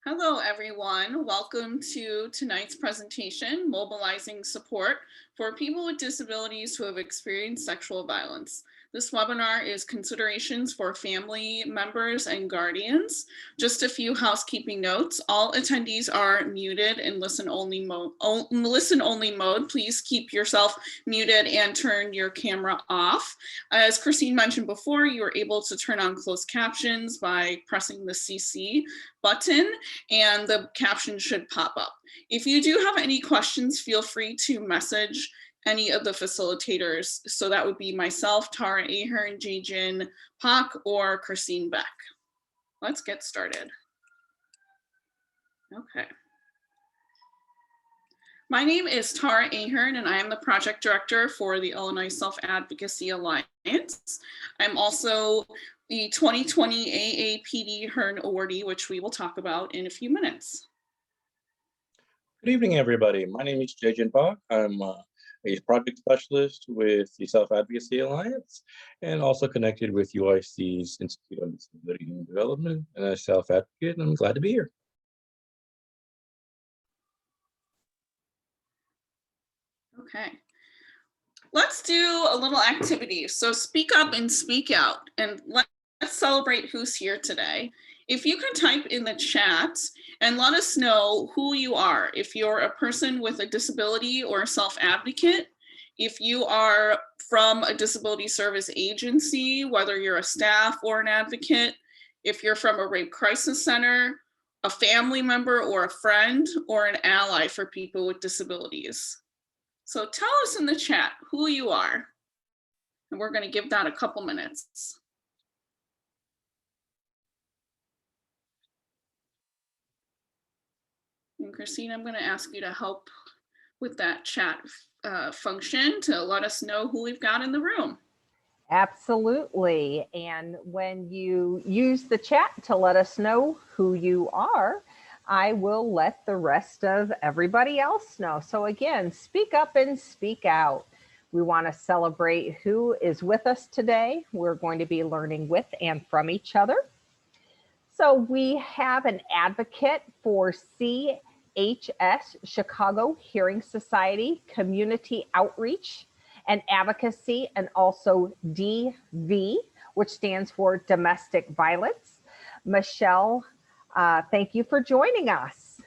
Hello, everyone. Welcome to tonight's presentation, Mobilizing Support for People with Disabilities Who Have Experienced Sexual Violence. This webinar is considerations for family members and guardians. Just a few housekeeping notes. All attendees are muted in listen-only mode. Please keep yourself muted and turn your camera off. As Christine mentioned before, you are able to turn on closed captions by pressing the CC button, and the caption should pop up. If you do have any questions, feel free to message any of the facilitators. So that would be myself, Tara Ahern, Jijin Pak, or Christine Beck. Let's get started. Okay. My name is Tara Ahern, and I am the project director for the Illinois Self-Advocacy Alliance. I'm also the 2020 AAPD Hearn awardee, which we will talk about in a few minutes. Good evening, everybody. My name is Jijin Pak. I'm a project specialist with the Self-Advocacy Alliance and also connected with UIC's Institute on Disability and Development and a self-advocate, and I'm glad to be here. Okay. Let's do a little activity. So speak up and speak out, and let's celebrate who's here today. If you can type in the chat and let us know who you are, if you're a person with a disability or a self-advocate, if you are from a disability service agency, whether you're a staff or an advocate, if you're from a rape crisis center, a family member or a friend, or an ally for people with disabilities. So tell us in the chat who you are, and we're going to give that a couple minutes. And Christine, I'm going to ask you to help with that chat function to let us know who we've got in the room. Absolutely. And when you use the chat to let us know who you are, I will let the rest of everybody else know. So again, speak up and speak out. We want to celebrate who is with us today. We're going to be learning with and from each other. So we have an advocate for CHS, Chicago Hearing Society, Community Outreach and Advocacy, and also DV, which stands for Domestic Violence. Michelle, thank you for joining us.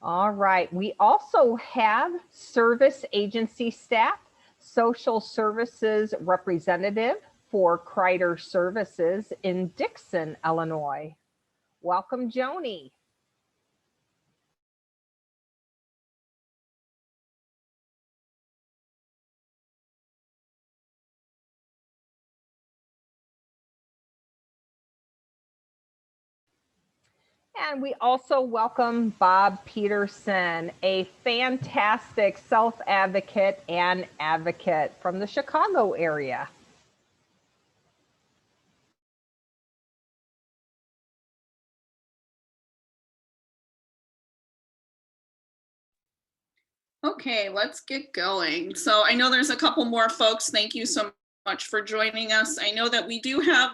All right, we also have service agency staff, social services representative for Kreider Services in Dixon, Illinois. Welcome, Joni. And we also welcome Bob Peterson, a fantastic self-advocate and advocate from the Chicago area. Okay, let's get going. So I know there's a couple more folks. Thank you so much for joining us. I know that we do have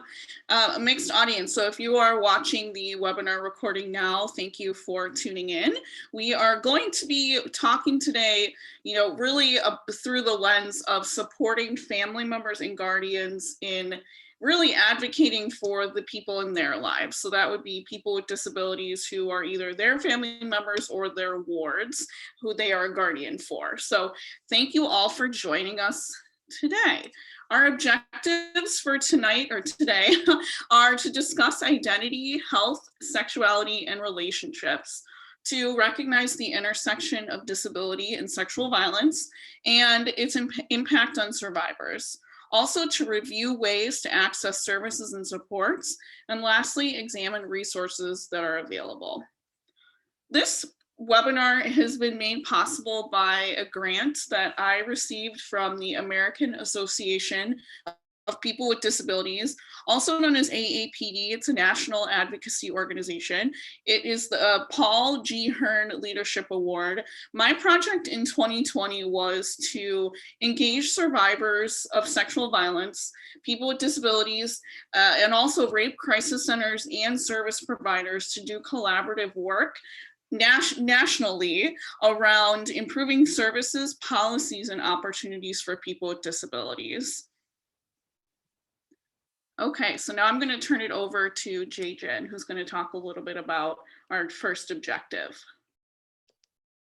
a mixed audience. So if you are watching the webinar recording now, thank you for tuning in. We are going to be talking today, really through the lens of supporting family members and guardians in really advocating for the people in their lives. So that would be people with disabilities who are either their family members or their wards who they are a guardian for. So thank you all for joining us today. Our objectives for tonight or today are to discuss identity, health, sexuality, and relationships, to recognize the intersection of disability and sexual violence and its impact on survivors. Also to review ways to access services and supports, and lastly, examine resources that are available. This webinar has been made possible by a grant that I received from the American Association of People with Disabilities, also known as AAPD. It's a national advocacy organization. It is the Paul G. Hearn Leadership Award. My project in 2020 was to engage survivors of sexual violence, people with disabilities, and also rape crisis centers and service providers to do collaborative work nationally around improving services, policies, and opportunities for people with disabilities. Okay, so now I'm going to turn it over to Jae-Jin, who's going to talk a little bit about our first objective.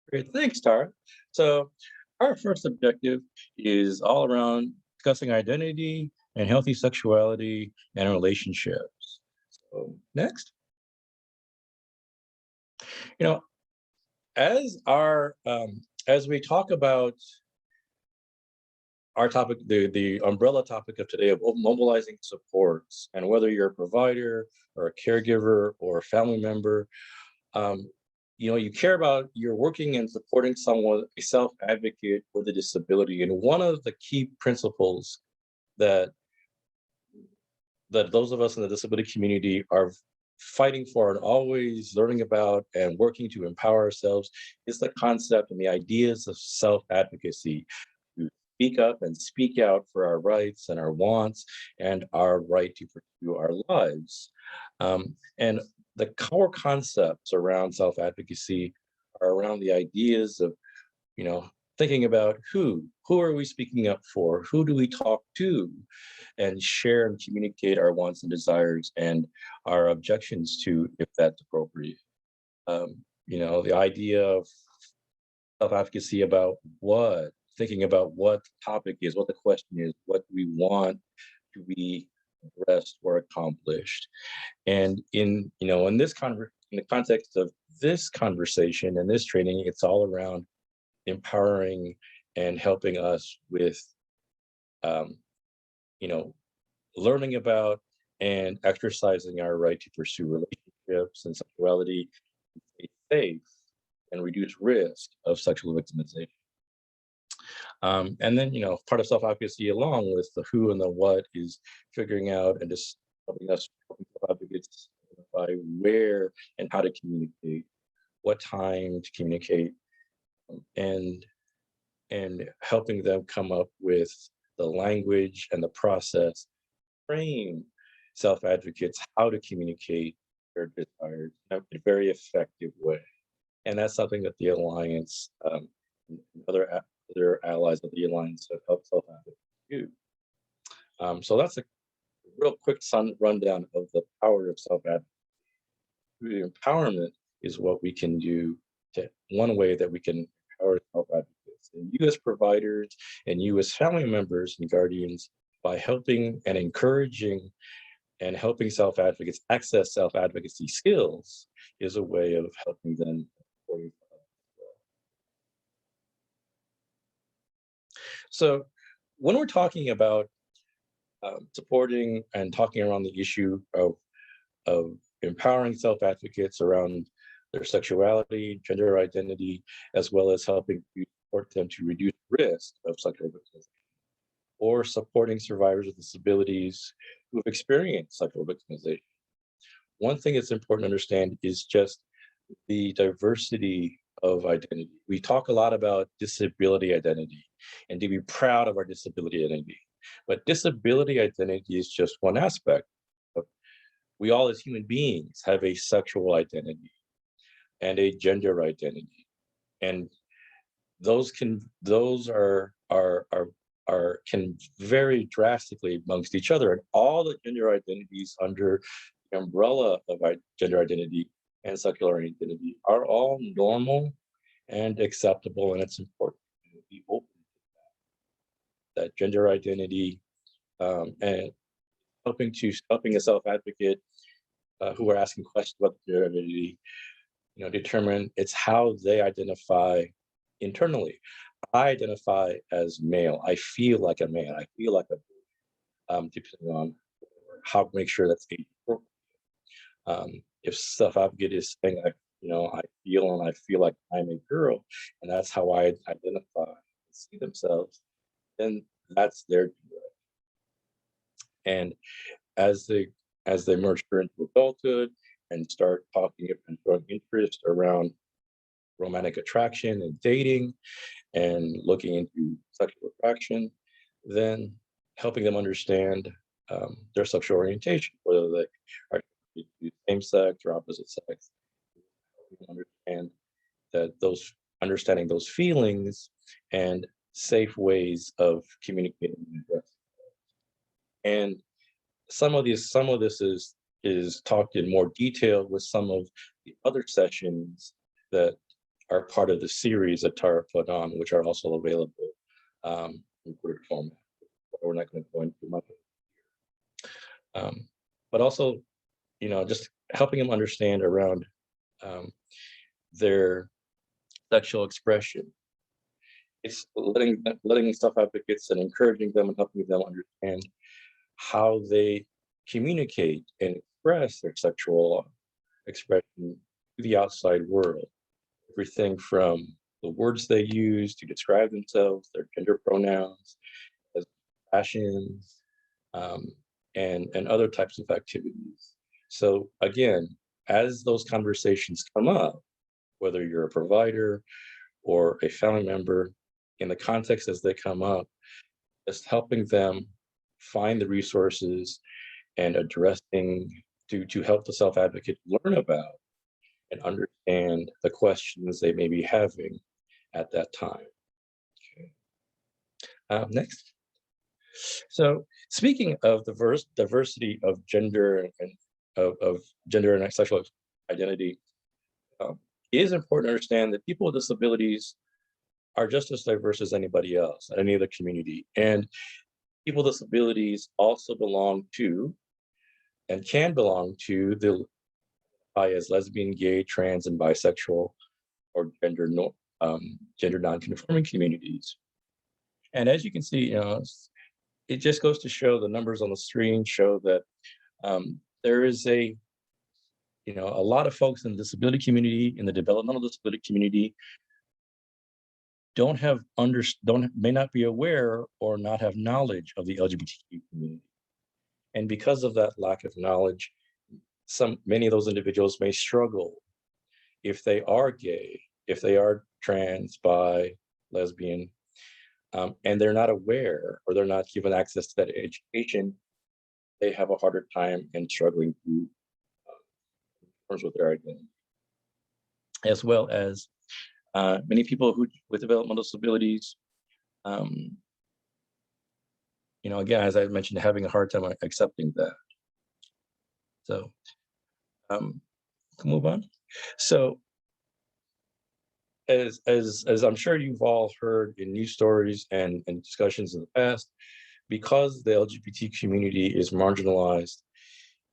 Great, thanks, Tara. So our first objective is all around discussing identity and healthy sexuality and relationships. So next. You know, as we talk about our topic, the umbrella topic of today of mobilizing supports, and whether you're a provider or a caregiver or a family member, you care about, you're working and supporting someone, a self-advocate with a disability. And one of the key principles that those of us in the disability community are fighting for and always learning about and working to empower ourselves is the concept and the ideas of self-advocacy. To speak up and speak out for our rights and our wants and our right to pursue our lives. And the core concepts around self-advocacy are around the ideas of, thinking about who are we speaking up for? Who do we talk to and share and communicate our wants and desires and our objections to, if that's appropriate. The idea of self-advocacy about what, thinking about what the topic is, what the question is, what we want to be addressed or accomplished. And in the context of this conversation and this training, it's all around empowering and helping us with, learning about and exercising our right to pursue relationships and sexuality, stay safe, and reduce risk of sexual victimization. And then, part of self-advocacy along with the who and the what is figuring out and just helping self-advocates identify where and how to communicate, what time to communicate, and helping them come up with the language and the process, train self-advocates how to communicate their desires in a very effective way. And that's something that the Alliance and other allies of the Alliance have helped self-advocates do. So that's a real quick rundown of the power of self-advocacy. The empowerment is what we can do one way that we can empower self-advocates, and you as providers and you as family members and guardians, by helping and encouraging and helping self-advocates access self-advocacy skills, is a way of helping them. So when we're talking about supporting and talking around the issue of empowering self-advocates around their sexuality, gender identity, as well as helping to support them to reduce risk of sexual victimization, or supporting survivors of disabilities who have experienced sexual victimization. One thing that's important to understand is just the diversity of identity. We talk a lot about disability identity and to be proud of our disability identity, but disability identity is just one aspect. We all as human beings have a sexual identity and a gender identity, and those can vary drastically amongst each other. And all the gender identities under the umbrella of our gender identity and sexual identity are all normal and acceptable, and it's important to be open to that gender identity, and helping a self-advocate who are asking questions about their identity, determine it's how they identify internally. I identify as male. I feel like a man. I feel like a boy, depending on how to make sure that's age appropriate. If self-advocate is saying, I feel like I'm a girl, and that's how I identify and see themselves, then that's their And as they mature into adulthood and start talking and showing interest around romantic attraction and dating and looking into sexual attraction, then helping them understand their sexual orientation, whether they are same sex or opposite sex, understand that understanding those feelings and safe ways of communicating and addressing. And some of this is talked in more detail with some of the other sessions that are part of the series that Tara put on, which are also available in recorded format. We're not going to go into much. But also, just helping them understand around their sexual expression. It's letting self-advocates and encouraging them and helping them understand how they communicate and express their sexual expression to the outside world. Everything from the words they use to describe themselves, their gender pronouns, as passions, and other types of activities. So again, as those conversations come up, whether you're a provider or a family member, in the context as they come up, just helping them find the resources and addressing to help the self-advocate learn about and understand the questions they may be having at that time. Okay. Next. So speaking of diversity of gender and of gender and sexual identity, it is important to understand that people with disabilities are just as diverse as anybody else, any other community. And people with disabilities also belong to and can belong to the as lesbian, gay, trans, and bisexual or gender non-conforming communities. And as you can see, it just goes to show, the numbers on the screen show that there is a lot of folks in the disability community, in the developmental disability community, may not be aware or not have knowledge of the LGBTQ community. And because of that lack of knowledge, many of those individuals may struggle if they are gay, if they are trans, bi, lesbian, and they're not aware or they're not given access to that education. They have a harder time in struggling in terms with their identity, as well as many people with developmental disabilities. Again, as I mentioned, having a hard time accepting that. So, move on. So, as I'm sure you've all heard in news stories and discussions in the past, because the LGBT community is marginalized,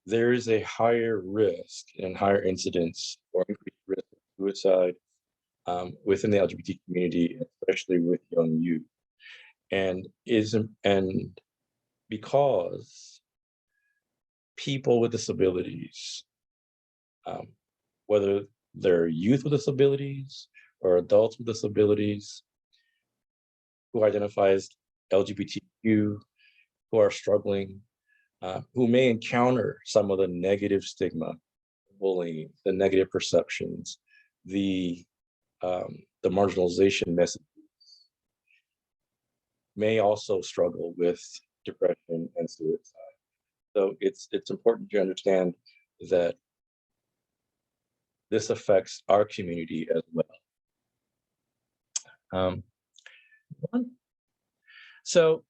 there is a higher risk and higher incidence or increased risk of suicide within the LGBT community, especially with young youth. And because people with disabilities, whether they're youth with disabilities or adults with disabilities who identify as LGBTQ, who are struggling, who may encounter some of the negative stigma, bullying, the negative perceptions, the marginalization messages, may also struggle with depression and suicide. So it's important to understand that this affects our community as well. So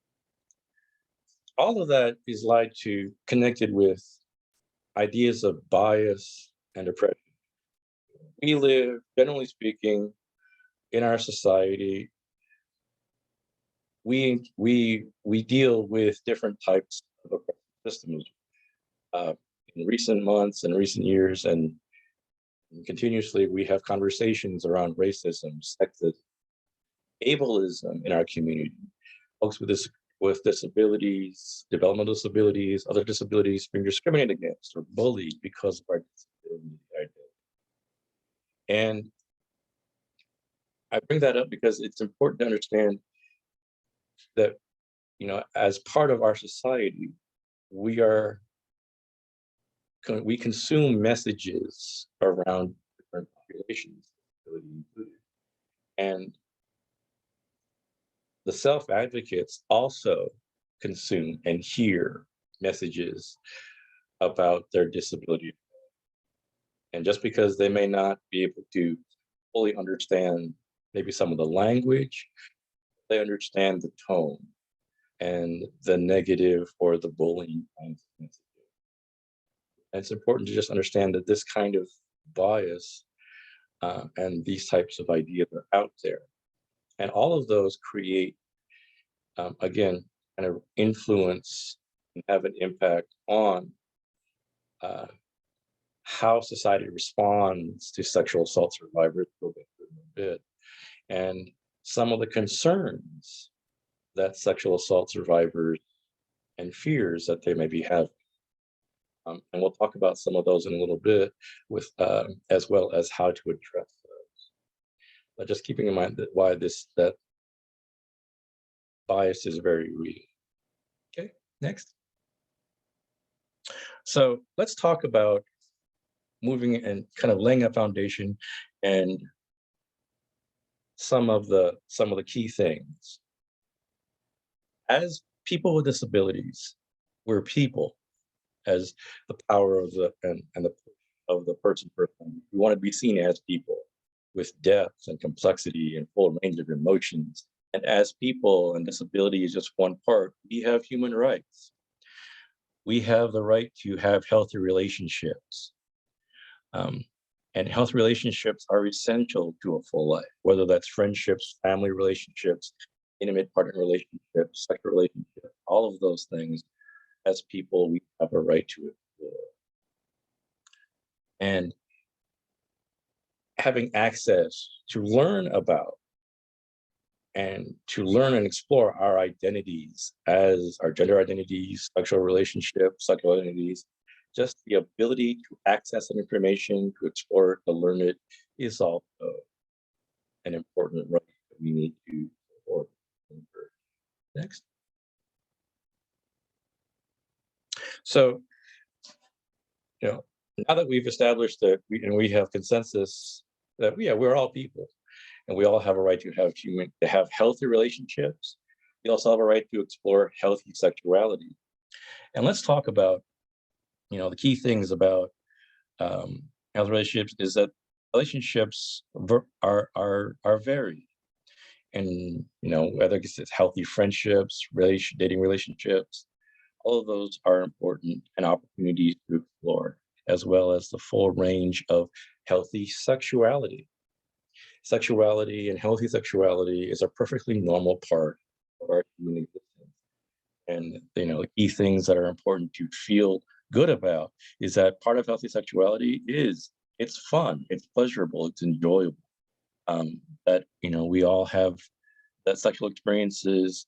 all of that is connected with ideas of bias and oppression. We live, generally speaking, in our society, we deal with different types of oppressive systems. In recent months and recent years, and continuously, we have conversations around racism, sexism, ableism in our community. Folks with disabilities, developmental disabilities, other disabilities being discriminated against or bullied because of our disability identity. And I bring that up because it's important to understand that, as part of our society, we consume messages around different populations, disability included. And the self-advocates also consume and hear messages about their disability. And just because they may not be able to fully understand maybe some of the language, they understand the tone and the negative or the bullying kinds of messages. And it's important to just understand that this kind of bias and these types of ideas are out there. And all of those create, again, kind of influence and have an impact on how society responds to sexual assault survivors. We'll get through in a bit. And some of the concerns that sexual assault survivors and fears that they may be having. And we'll talk about some of those in a little bit, with as well as how to address those. But just keeping in mind that why that bias is very real. Okay, next. So let's talk about moving and kind of laying a foundation and some of the key things. As people with disabilities, we're people, as the power of the of the person. We want to be seen as people with depth and complexity and full range of emotions. And as people, and disability is just one part, we have human rights. We have the right to have healthy relationships. And healthy relationships are essential to a full life, whether that's friendships, family relationships, intimate partner relationships, sexual relationships, all of those things. As people, we have a right to explore. And having access to learn about and explore our identities, as our gender identities, sexual relationships, sexual identities, just the ability to access that information, to explore it, to learn it, is also an important right that we need to support. Next. So, now that we've established that we have consensus that we're all people, and we all have a right to have healthy relationships, we also have a right to explore healthy sexuality. And let's talk about, the key things about healthy relationships is that relationships are varied. And, whether it's healthy friendships, dating relationships, all of those are important and opportunities to explore, as well as the full range of healthy sexuality. Sexuality and healthy sexuality is a perfectly normal part of our human existence. And, the key things that are important to feel good about is that part of healthy sexuality is it's fun, it's pleasurable, it's enjoyable. That, we all have that sexual experiences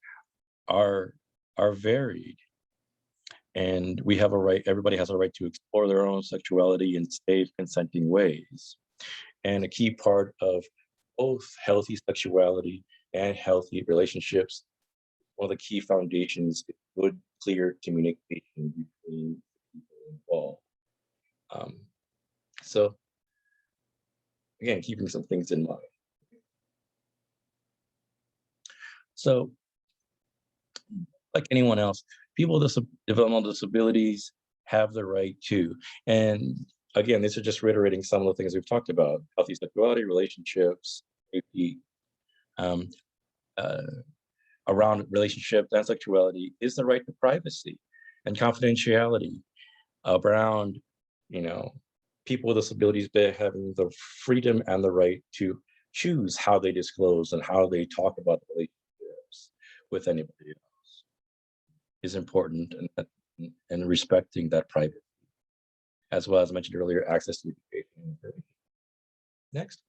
are varied. And we have a right, everybody has a right to explore their own sexuality in safe, consenting ways. And a key part of both healthy sexuality and healthy relationships, one of the key foundations is good, clear communication between people involved. So, again, keeping some things in mind. So, like anyone else, people with developmental disabilities have the right to. And again, these are just reiterating some of the things we've talked about: healthy sexuality, relationships, safety, around relationships and sexuality is the right to privacy and confidentiality around, people with disabilities having the freedom and the right to choose how they disclose and how they talk about relationships with anybody else is important, and respecting that privacy, as well as I mentioned earlier, access to education. Next.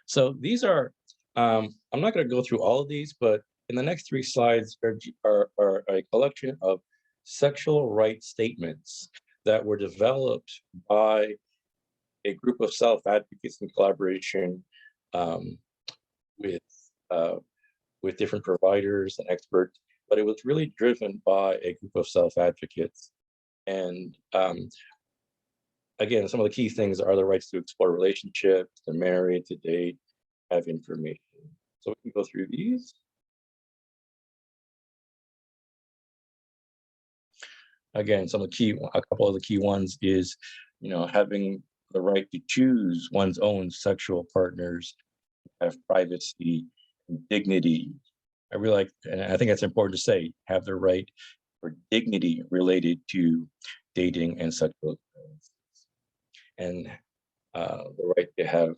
So these are, I'm not going to go through all of these, but in the next 3 slides are a collection of sexual rights statements that were developed by a group of self-advocates in collaboration with different providers and experts but it was really driven by a group of self-advocates. And again, some of the key things are the rights to explore relationships, to marry, to date, have information. So we can go through these. Again, a couple of the key ones is, having the right to choose one's own sexual partners, have privacy and dignity. I really like, and I think that's important to say, have the right for dignity related to dating and sexual experiences. And the right to have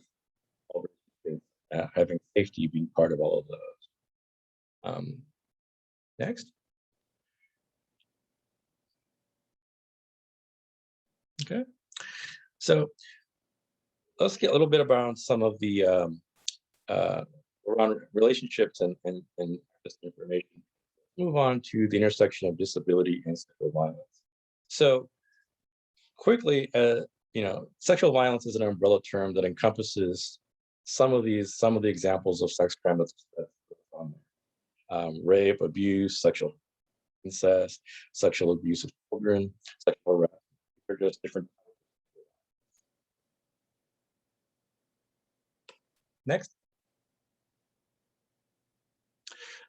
all the things, having safety being part of all of those. Next. Okay. So let's get a little bit about some of the around relationships and this information. Move on to the intersection of disability and sexual violence. So quickly, sexual violence is an umbrella term that encompasses some of the examples of sex crime that's on there. Rape, abuse, sexual incest, sexual abuse of children, sexual harassment. They're just different. Next.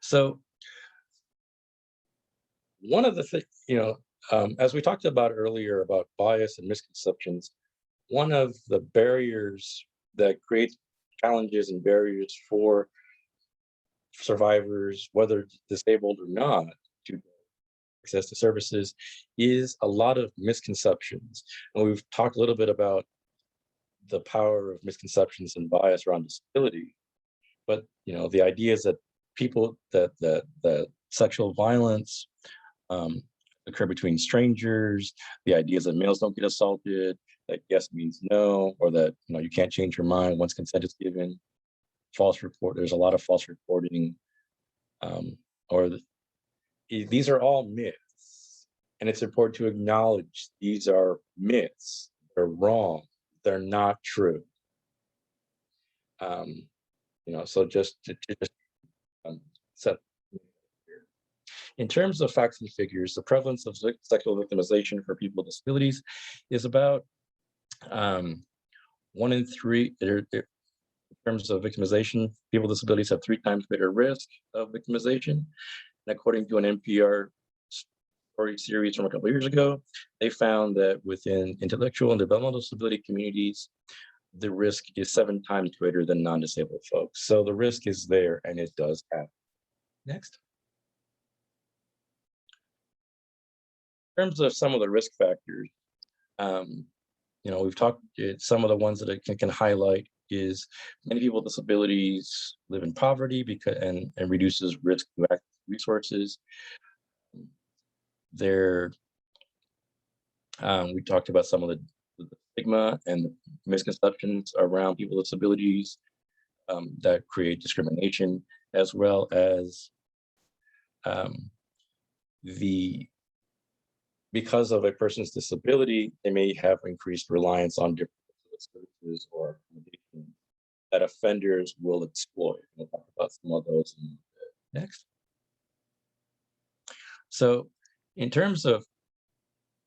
So one of the things, as we talked about earlier about bias and misconceptions, one of the barriers that creates challenges and barriers for survivors, whether disabled or not, to access to services is a lot of misconceptions. And we've talked a little bit about the power of misconceptions and bias around disability. But the idea is that that sexual violence occur between strangers, the ideas that males don't get assaulted, that yes means no, or that you can't change your mind once consent is given. There's a lot of false reporting, these are all myths, and it's important to acknowledge these are myths. They're wrong. They're not true. So just to set. In terms of facts and figures, the prevalence of sexual victimization for people with disabilities is about 1 in 3. In terms of victimization, people with disabilities have 3 times greater risk of victimization. And according to an NPR story series from a couple of years ago, they found that within intellectual and developmental disability communities, the risk is 7 times greater than non-disabled folks. So the risk is there, and it does happen. Next. In terms of some of the risk factors, we've talked, some of the ones that it can highlight is many people with disabilities live in poverty and reduces risk to access resources. We talked about some of the stigma and the misconceptions around people with disabilities that create discrimination, as well as because of a person's disability, they may have increased reliance on different services or accommodations that offenders will exploit. We'll talk about some of those next. So in terms of,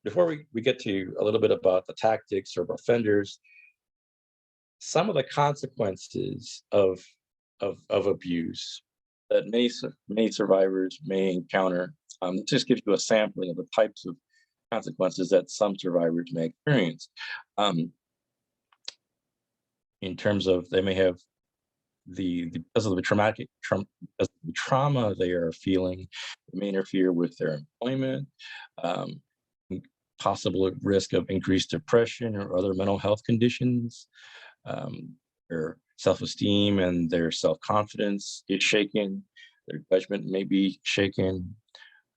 before we get to a little bit about the tactics of offenders, some of the consequences of abuse that many survivors may encounter, just gives you a sampling of the types of consequences that some survivors may experience. In terms of, they may have because of the trauma they are feeling, it may interfere with their employment, possible risk of increased depression or other mental health conditions. Their self-esteem and their self-confidence is shaken. Their judgment may be shaken.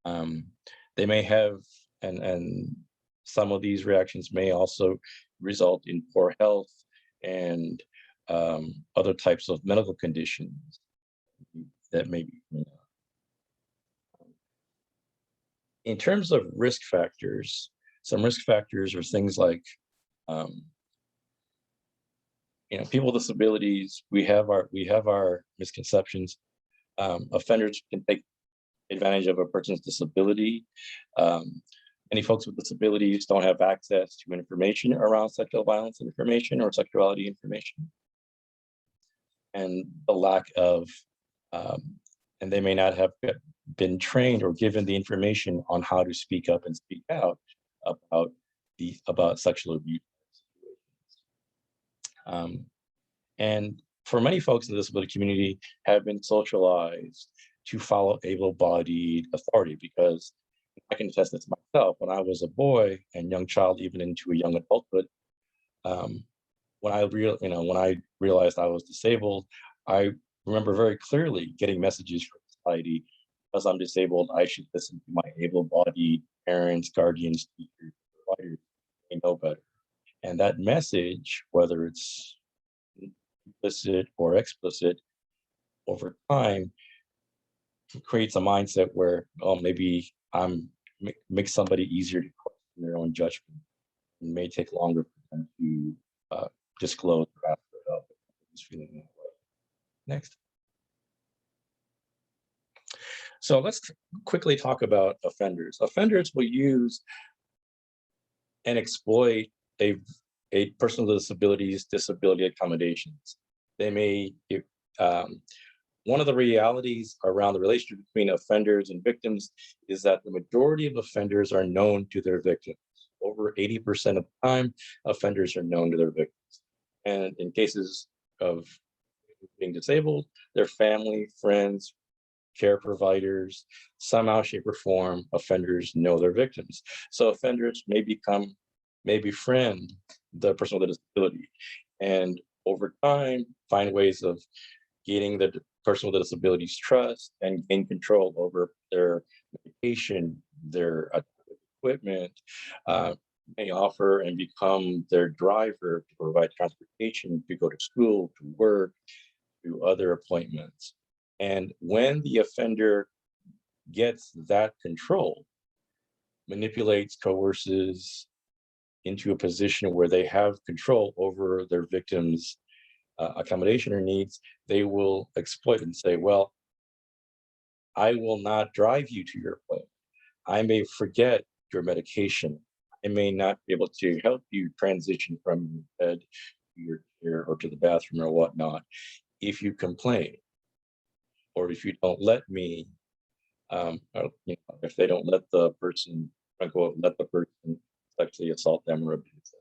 They may have, and some of these reactions may also result in poor health and other types of medical conditions that may be. In terms of risk factors, some risk factors are things like, people with disabilities. We have our misconceptions. Offenders can take advantage of a person's disability. Many folks with disabilities don't have access to information around sexual violence information or sexuality information. And the lack of, and they may not have been trained or given the information on how to speak up and speak out about sexual abuse situations. And for many folks in the disability community have been socialized to follow able-bodied authority, because I can attest this myself. When I was a boy and young child, even into a young adulthood, when I realized I was disabled, I remember very clearly getting messages from society: because I'm disabled, I should listen to my able-bodied parents, guardians, teachers, providers. They know better. And that message, whether it's implicit or explicit, over time creates a mindset where, oh, maybe makes somebody easier to question their own judgment. It may take longer for them to disclose or ask for help if somebody's feeling that way. Next. So let's quickly talk about offenders. Offenders will use and exploit a person with disability accommodations. They may, one of the realities around the relationship between offenders and victims is that the majority of offenders are known to their victims. Over 80% of the time, offenders are known to their victims. And in cases of being disabled, their family, friends, care providers, somehow, shape, or form, offenders know their victims. So offenders may befriend the person with a disability, and over time find ways of gaining the person with a disability's trust and gain control over their medication, their equipment, may offer and become their driver to provide transportation, to go to school, to work, to other appointments. And when the offender gets that control, manipulates, coerces into a position where they have control over their victims' accommodation or needs, they will exploit and say, well, I will not drive you to your appointment. I may forget your medication. I may not be able to help you transition from your bed to your chair or to the bathroom or whatnot if you complain, or if you don't let me, if they don't let the person, unquote, let the person sexually assault them or abuse them.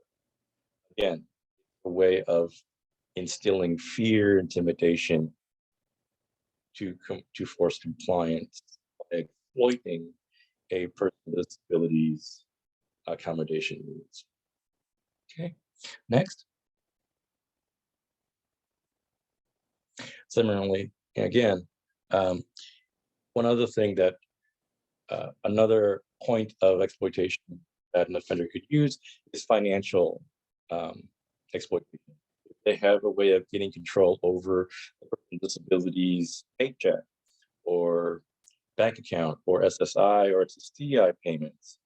Again, a way of instilling fear, intimidation to force compliance by exploiting a person with disabilities accommodation needs. Okay, next. Similarly, again, one other thing that another point of exploitation that an offender could use is financial exploitation. They have a way of getting control over the person's disabilities paycheck or bank account or SSI or SSDI payments,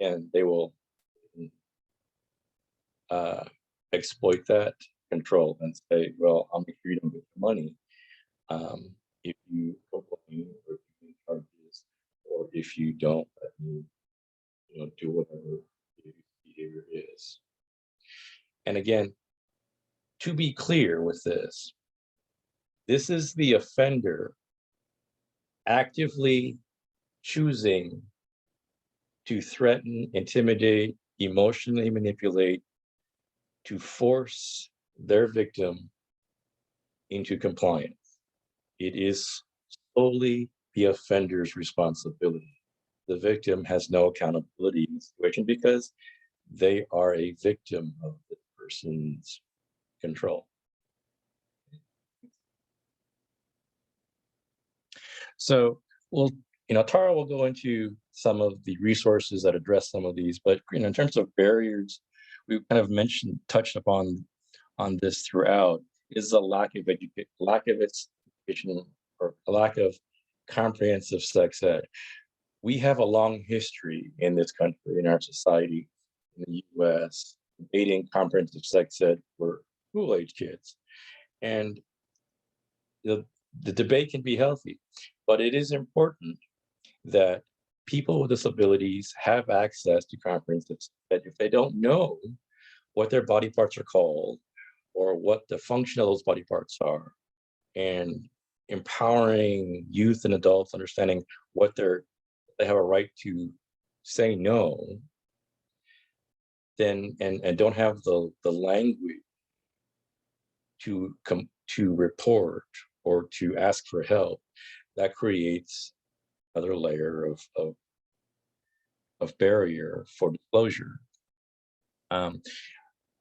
and they will exploit that control and say, well, I'll make sure you don't get the money if you complain or if you make charges or if you don't let me do whatever the behavior is. And again, to be clear with this is the offender actively choosing to threaten, intimidate, emotionally manipulate, to force their victim into compliance. It is solely the offender's responsibility. The victim has no accountability in the situation because they are a victim of the person's control. So Tara will go into some of the resources that address some of these, but in terms of barriers, we've kind of touched upon this throughout, is a lack of education or a lack of comprehensive sex ed. We have a long history in this country, in our society, in the US, debating comprehensive sex ed for school-age kids. And the debate can be healthy, but it is important that people with disabilities have access to comprehensive, that if they don't know what their body parts are called or what the function of those body parts are, and empowering youth and adults understanding what they have a right to say no, then and don't have the language to report or to ask for help, that creates another layer of barrier for disclosure.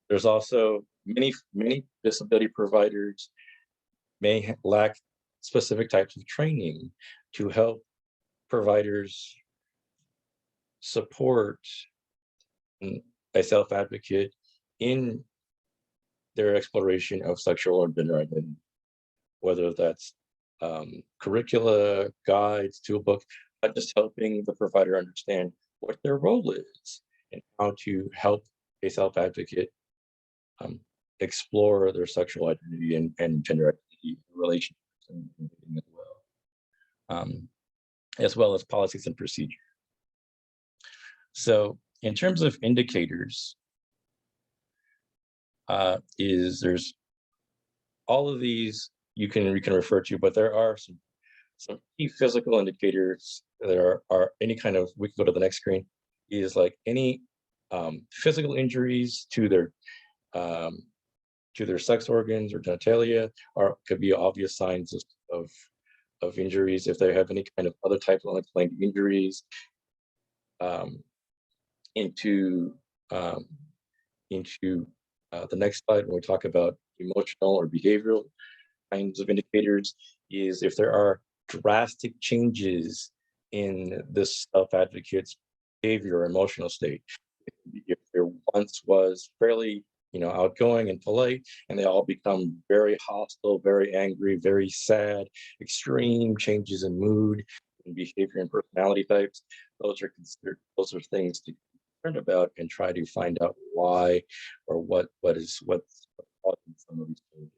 There's also many disability providers may lack specific types of training to help providers support a self-advocate in their exploration of sexual or gender identity, whether that's curricula, guides, toolbook, but just helping the provider understand what their role is and how to help a self-advocate explore their sexual identity and gender identity relationships and as well. As well as policies and procedure. So in terms of indicators, there's all of these you can refer to, but there are some key physical indicators that are any kind of, we can go to the next screen, is like any physical injuries to their sex organs or genitalia, could be obvious signs of injuries. If they have any kind of other type of unexplained injuries, into the next slide, when we talk about emotional or behavioral kinds of indicators, is if there are drastic changes in this self-advocate's behavior or emotional state. If there once was fairly outgoing and polite, and they all become very hostile, very angry, very sad, extreme changes in mood and behavior and personality types, those are things to be concerned about and try to find out why or what's causing some of these changes.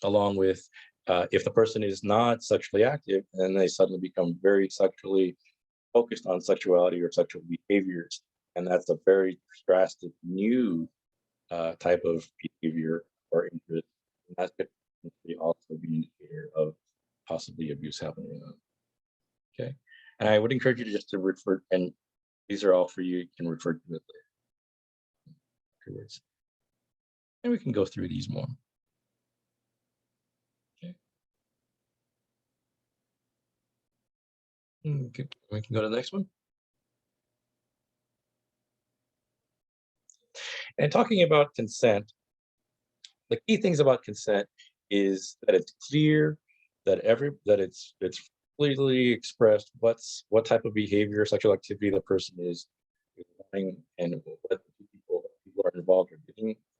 Along with if the person is not sexually active and they suddenly become very sexually focused on sexuality or sexual behaviors, and that's a very drastic new type of behavior or interest, and that could also be an indicator of possibly abuse happening. Okay, and I would encourage you to just to refer, and these are all for you. You can refer to it later. And we can go through these more. Okay, we can go to the next one. And talking about consent, the key things about consent is that it's clear, that it's clearly expressed what type of behavior, sexual activity the person is wanting, and what people are involved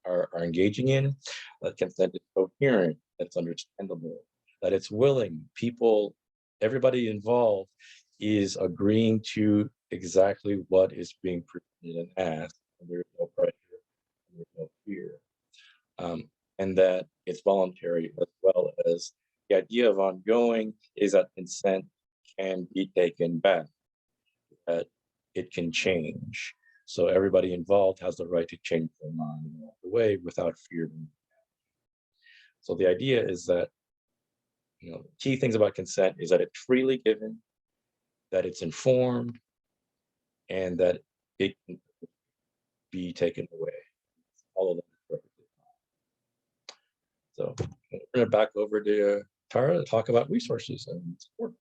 are engaging in. That consent is coherent, that's understandable, that it's willing. Everybody involved is agreeing to exactly what is being presented and asked. And there's no pressure, and there's no fear. And that it's voluntary, as well as the idea of ongoing is that consent can be taken back, that it can change. So everybody involved has the right to change their mind and walk away without fear. So the idea is that, key things about consent is that it's freely given, that it's informed, and that it can be taken away. All of them is perfectly fine. So I'm going to back over to Tara to talk about resources and support.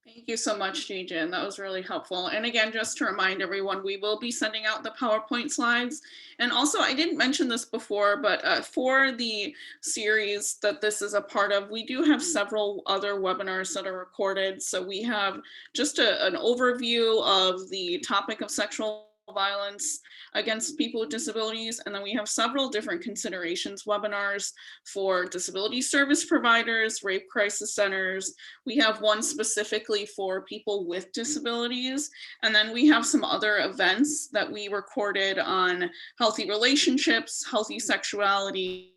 Thank you so much, Jijin. That was really helpful. And again, just to remind everyone, we will be sending out the PowerPoint slides. And also, I didn't mention this before, but for the series that this is a part of, we do have several other webinars that are recorded. So we have just an overview of the topic of sexual violence against people with disabilities. And then we have several different considerations webinars for disability service providers, rape crisis centers. We have one specifically for people with disabilities. And then we have some other events that we recorded on healthy relationships, healthy sexuality,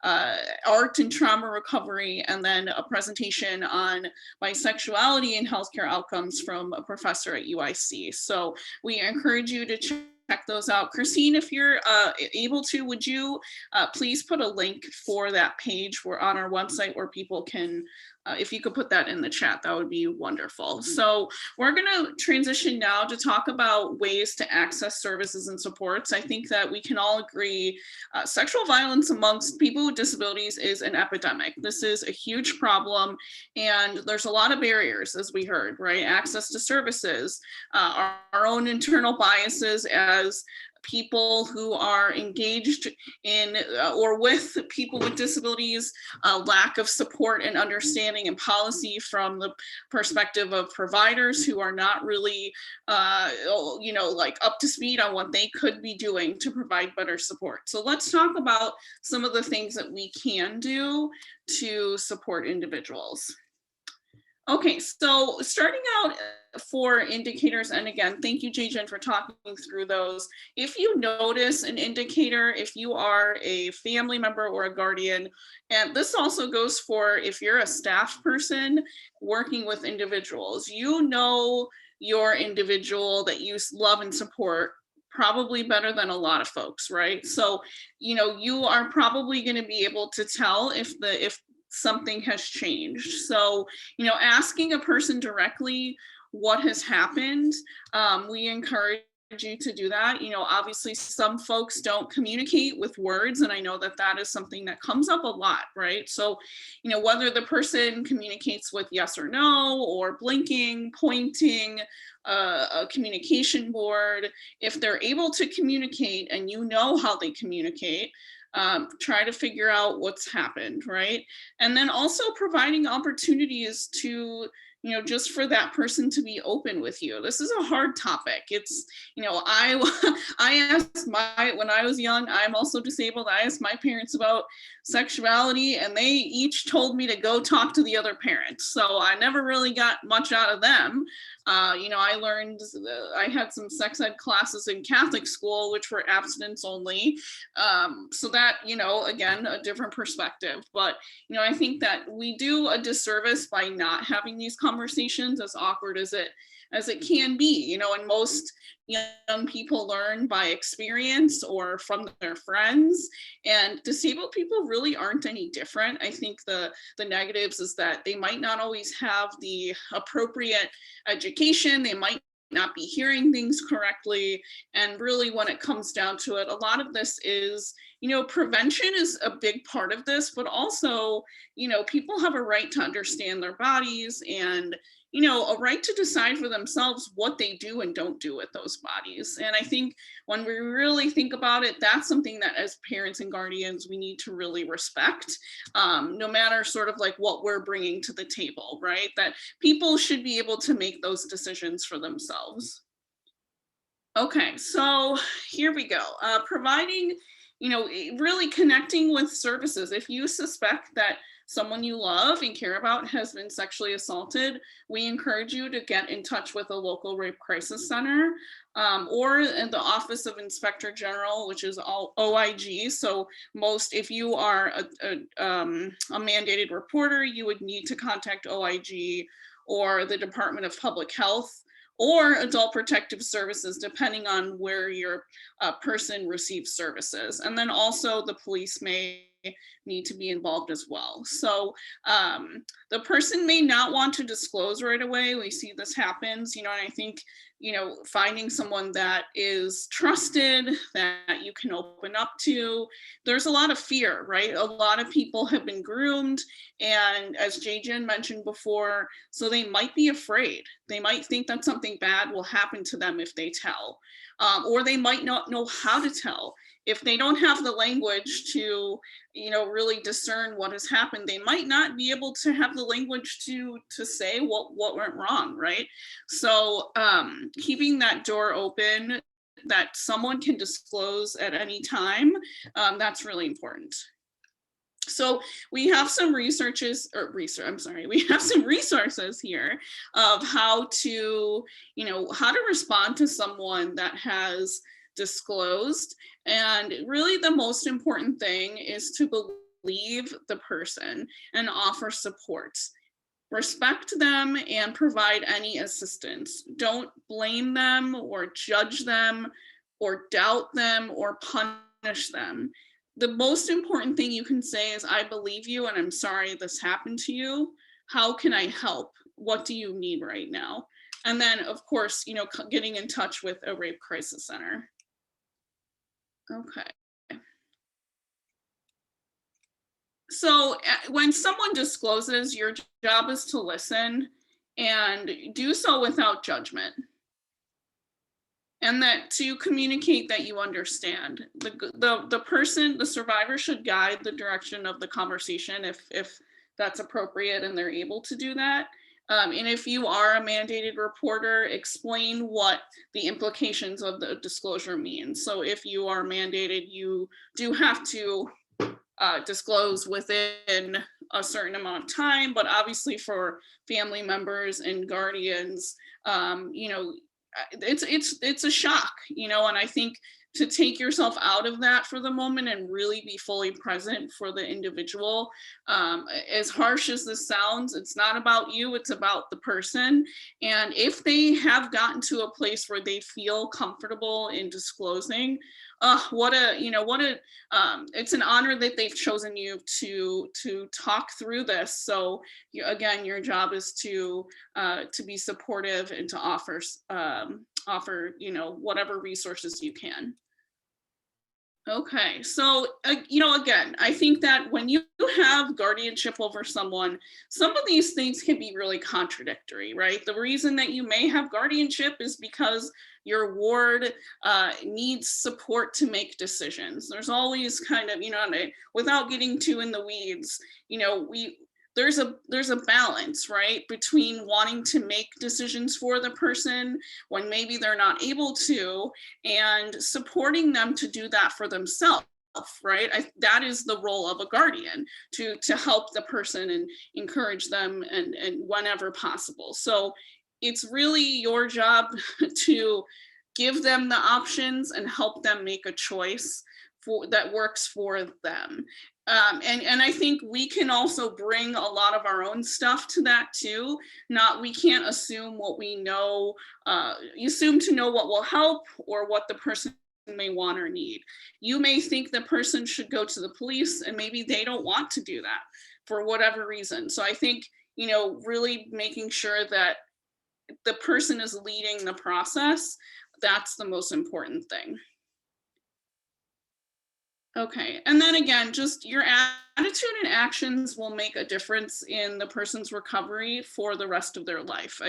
art and trauma recovery, and then a presentation on bisexuality and healthcare outcomes from a professor at UIC. So we encourage you to check those out. Christine, if you're able to, would you please put a link for that page? We're on our website where people can, if you could put that in the chat, that would be wonderful. So we're going to transition now to talk about ways to access services and supports. I think that we can all agree sexual violence amongst people with disabilities is an epidemic. This is a huge problem, and there's a lot of barriers, as we heard, right? Access to services, our own internal biases as people who are engaged in or with people with disabilities, lack of support and understanding and policy from the perspective of providers who are not really, like up to speed on what they could be doing to provide better support. So let's talk about some of the things that we can do to support individuals. Okay, so starting out for indicators, and again, thank you, Jae-Jin, for talking through those. If you notice an indicator, if you are a family member or a guardian, and this also goes for if you're a staff person working with individuals, you know your individual that you love and support probably better than a lot of folks, right? So, you are probably going to be able to tell if something has changed. So, asking a person directly what has happened, we encourage you to do that. Obviously some folks don't communicate with words, and I know that that is something that comes up a lot, right? So, whether the person communicates with yes or no, or blinking, pointing, a communication board, if they're able to communicate and you know how they communicate, try to figure out what's happened, right? And then also providing opportunities to, just for that person to be open with you. This is a hard topic. It's, I asked when I was young, I'm also disabled, I asked my parents about sexuality, and they each told me to go talk to the other parents. So I never really got much out of them. I learned, I had some sex ed classes in Catholic school, which were abstinence only. So that, again, a different perspective. But, I think that we do a disservice by not having these conversations, as awkward as it can be, and most young people learn by experience or from their friends, and disabled people really aren't any different. I think the negatives is that they might not always have the appropriate education, they might not be hearing things correctly, and really when it comes down to it, a lot of this is, prevention is a big part of this, but also, people have a right to understand their bodies and, a right to decide for themselves what they do and don't do with those bodies. And I think when we really think about it, that's something that as parents and guardians, we need to really respect, no matter sort of like what we're bringing to the table, right? That people should be able to make those decisions for themselves. Okay, so here we go. Providing, really connecting with services. If you suspect that someone you love and care about has been sexually assaulted, we encourage you to get in touch with a local rape crisis center, or in the Office of Inspector General, which is all OIG. So if you are a mandated reporter, you would need to contact OIG or the Department of Public Health or Adult Protective Services, depending on where your person receives services. And then also the police may need to be involved as well. So the person may not want to disclose right away. We see this happens, and I think, finding someone that is trusted, that you can open up to. There's a lot of fear, right? A lot of people have been groomed, and as Jae-Jin mentioned before, so they might be afraid. They might think that something bad will happen to them if they tell, or they might not know how to tell. If they don't have the language to, really discern what has happened, they might not be able to have the language to say what went wrong, right? So keeping that door open, that someone can disclose at any time, that's really important. So we have some we have some resources here of how to respond to someone that has disclosed. And really the most important thing is to believe the person and offer support. Respect them and provide any assistance. Don't blame them or judge them or doubt them or punish them. The most important thing you can say is, I believe you and I'm sorry this happened to you. How can I help? What do you need right now? And then, of course, you know, getting in touch with a rape crisis center. Okay. So when someone discloses, your job is to listen and do so without judgment. And that to communicate that you understand. The person, the survivor should guide the direction of the conversation if that's appropriate and they're able to do that. And if you are a mandated reporter, explain what the implications of the disclosure mean. So if you are mandated, you do have to disclose within a certain amount of time, but obviously for family members and guardians, you know, it's a shock, you know, and I think to take yourself out of that for the moment and really be fully present for the individual. As harsh as this sounds, it's not about you, it's about the person. And if they have gotten to a place where they feel comfortable in disclosing, it's an honor that they've chosen you to talk through this. So again, your job is to be supportive and to offer, you know, whatever resources you can. Okay, so, you know, again, I think that when you have guardianship over someone, some of these things can be really contradictory, right? The reason that you may have guardianship is because your ward needs support to make decisions. There's always kind of, you know, without getting too in the weeds, you know, there's a balance, right, between wanting to make decisions for the person when maybe they're not able to, and supporting them to do that for themselves, right? That is the role of a guardian, to help the person and encourage them and whenever possible. So it's really your job to give them the options and help them make a choice that works for them. And I think we can also bring a lot of our own stuff to that too. We can't assume what we know, assume to know what will help or what the person may want or need. You may think the person should go to the police and maybe they don't want to do that for whatever reason. So I think, you know, really making sure that the person is leading the process, that's the most important thing. Okay, and then again, just your attitude and actions will make a difference in the person's recovery for the rest of their life.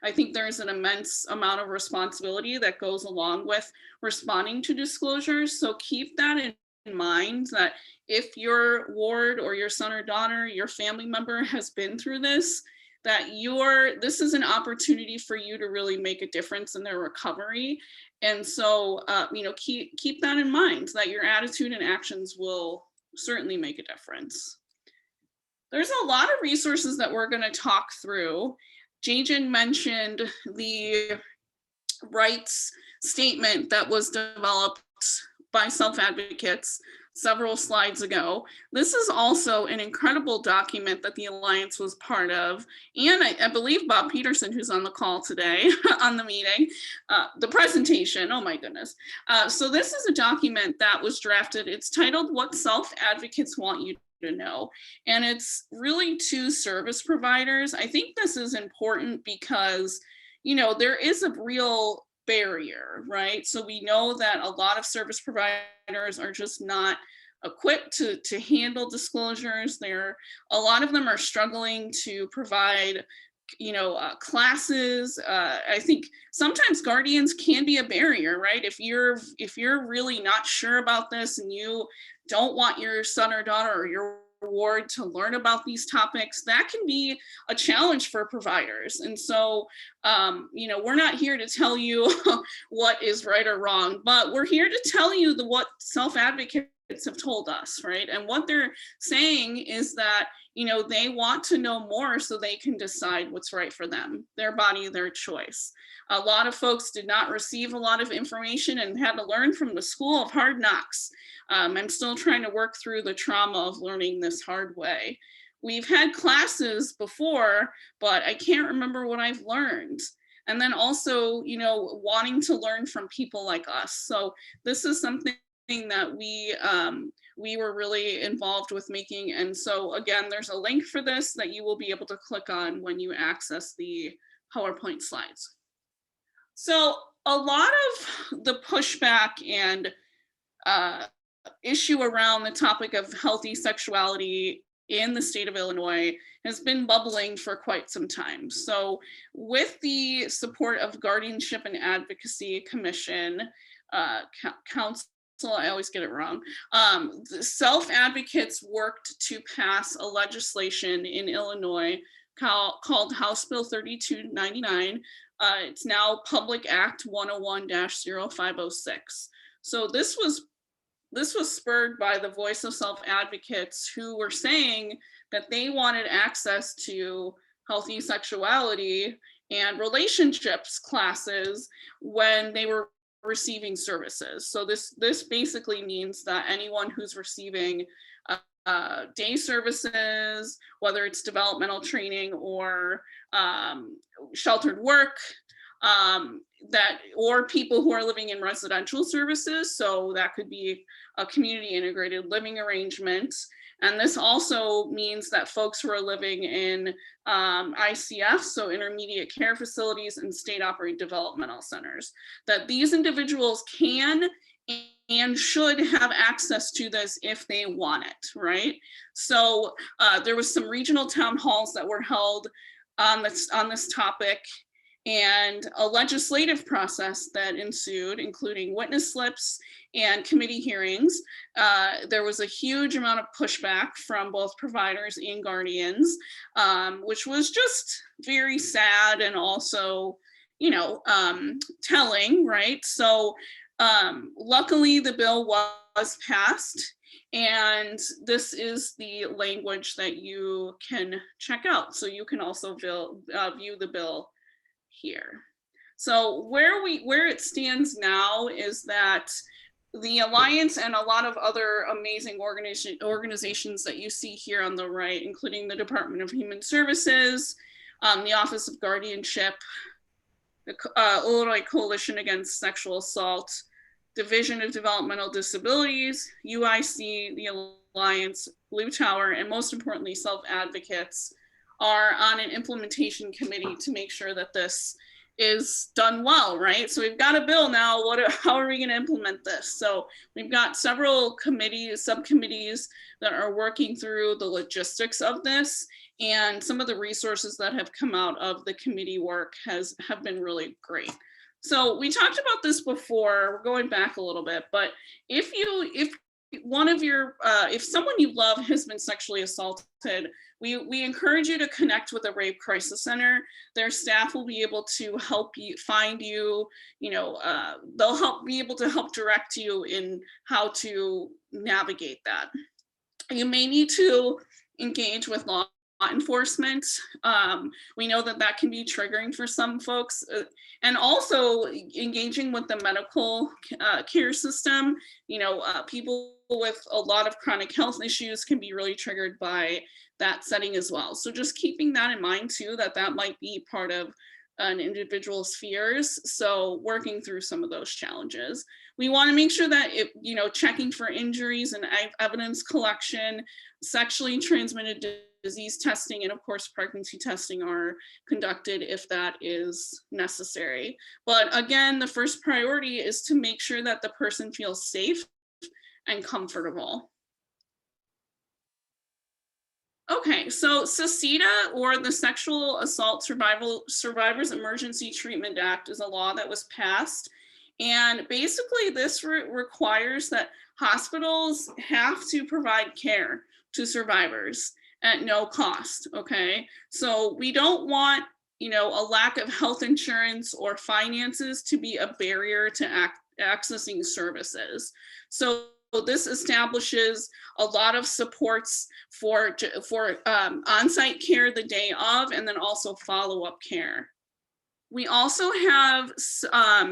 I think there's an immense amount of responsibility that goes along with responding to disclosures. So keep that in mind, that if your ward or your son or daughter, your family member has been through this, that this is an opportunity for you to really make a difference in their recovery. And so, you know, keep that in mind, that your attitude and actions will certainly make a difference. There's a lot of resources that we're going to talk through. Jajan mentioned the rights statement that was developed by Self-Advocates several slides ago. This is also an incredible document that the Alliance was part of. And I believe Bob Peterson, who's on the call today on the meeting, the presentation, oh my goodness. So this is a document that was drafted. It's titled What Self-Advocates Want You to Know. And it's really to service providers. I think this is important because, you know, there is a real barrier, right? So we know that a lot of service providers are just not equipped to handle disclosures. A lot of them are struggling to provide, you know, classes. I think sometimes guardians can be a barrier, right? If you're really not sure about this and you don't want your son or daughter or your ward to learn about these topics, that can be a challenge for providers. And so, you know, we're not here to tell you what is right or wrong, but we're here to tell you what Self-Advocates have told us, right? And what they're saying is that, you know, they want to know more so they can decide what's right for them, their body, their choice. A lot of folks did not receive a lot of information and had to learn from the school of hard knocks. I'm still trying to work through the trauma of learning this hard way. We've had classes before, but I can't remember what I've learned. And then also, you know, wanting to learn from people like us. So this is something that we were really involved with making. And so again, there's a link for this that you will be able to click on when you access the PowerPoint slides. So a lot of the pushback and issue around the topic of healthy sexuality in the state of Illinois has been bubbling for quite some time. So with the support of Guardianship and Advocacy Commission, Council, I always get it wrong, the self-advocates worked to pass a legislation in Illinois called House Bill 3299. It's now Public Act 101-0506. So this was spurred by the voice of self-advocates who were saying that they wanted access to healthy sexuality and relationships classes when they were receiving services. So this basically means that anyone who's receiving day services, whether it's developmental training or sheltered work, or people who are living in residential services. So that could be a community integrated living arrangement. And this also means that folks who are living in ICF, so intermediate care facilities and state operated developmental centers, that these individuals can and should have access to this if they want it, right? So there was some regional town halls that were held on this topic, and a legislative process that ensued, including witness slips and committee hearings. There was a huge amount of pushback from both providers and guardians, which was just very sad and also, you know, telling, right? So luckily the bill was passed, and this is the language that you can check out. So you can also view the bill here. So where it stands now is that the Alliance and a lot of other amazing organizations that you see here on the right, including the Department of Human Services, the Office of Guardianship, the Illinois Coalition Against Sexual Assault, Division of Developmental Disabilities, UIC, the Alliance, Blue Tower, and most importantly, self-advocates are on an implementation committee to make sure that this is done well, right? So we've got a bill now, how are we gonna implement this? So we've got several committees, subcommittees that are working through the logistics of this, and some of the resources that have come out of the committee work have been really great. So we talked about this before, we're going back a little bit, but if someone you love has been sexually assaulted, we encourage you to connect with a rape crisis center. Their staff will be able to help you find you, they'll be able to help direct you in how to navigate that. You may need to engage with law enforcement. We know that can be triggering for some folks, and also engaging with the medical care system. People with a lot of chronic health issues can be really triggered by that setting as well. So just keeping that in mind too, that might be part of an individual's fears. So working through some of those challenges. We want to make sure that checking for injuries and evidence collection, sexually transmitted disease testing, and of course pregnancy testing are conducted if that is necessary. But again, the first priority is to make sure that the person feels safe and comfortable. Okay, so SECEDA, or the Sexual Assault Survivors Emergency Treatment Act, is a law that was passed. And basically this requires that hospitals have to provide care to survivors at no cost, okay? So we don't want, a lack of health insurance or finances to be a barrier to accessing services. So this establishes a lot of supports for on-site care the day of, and then also follow-up care. We also have,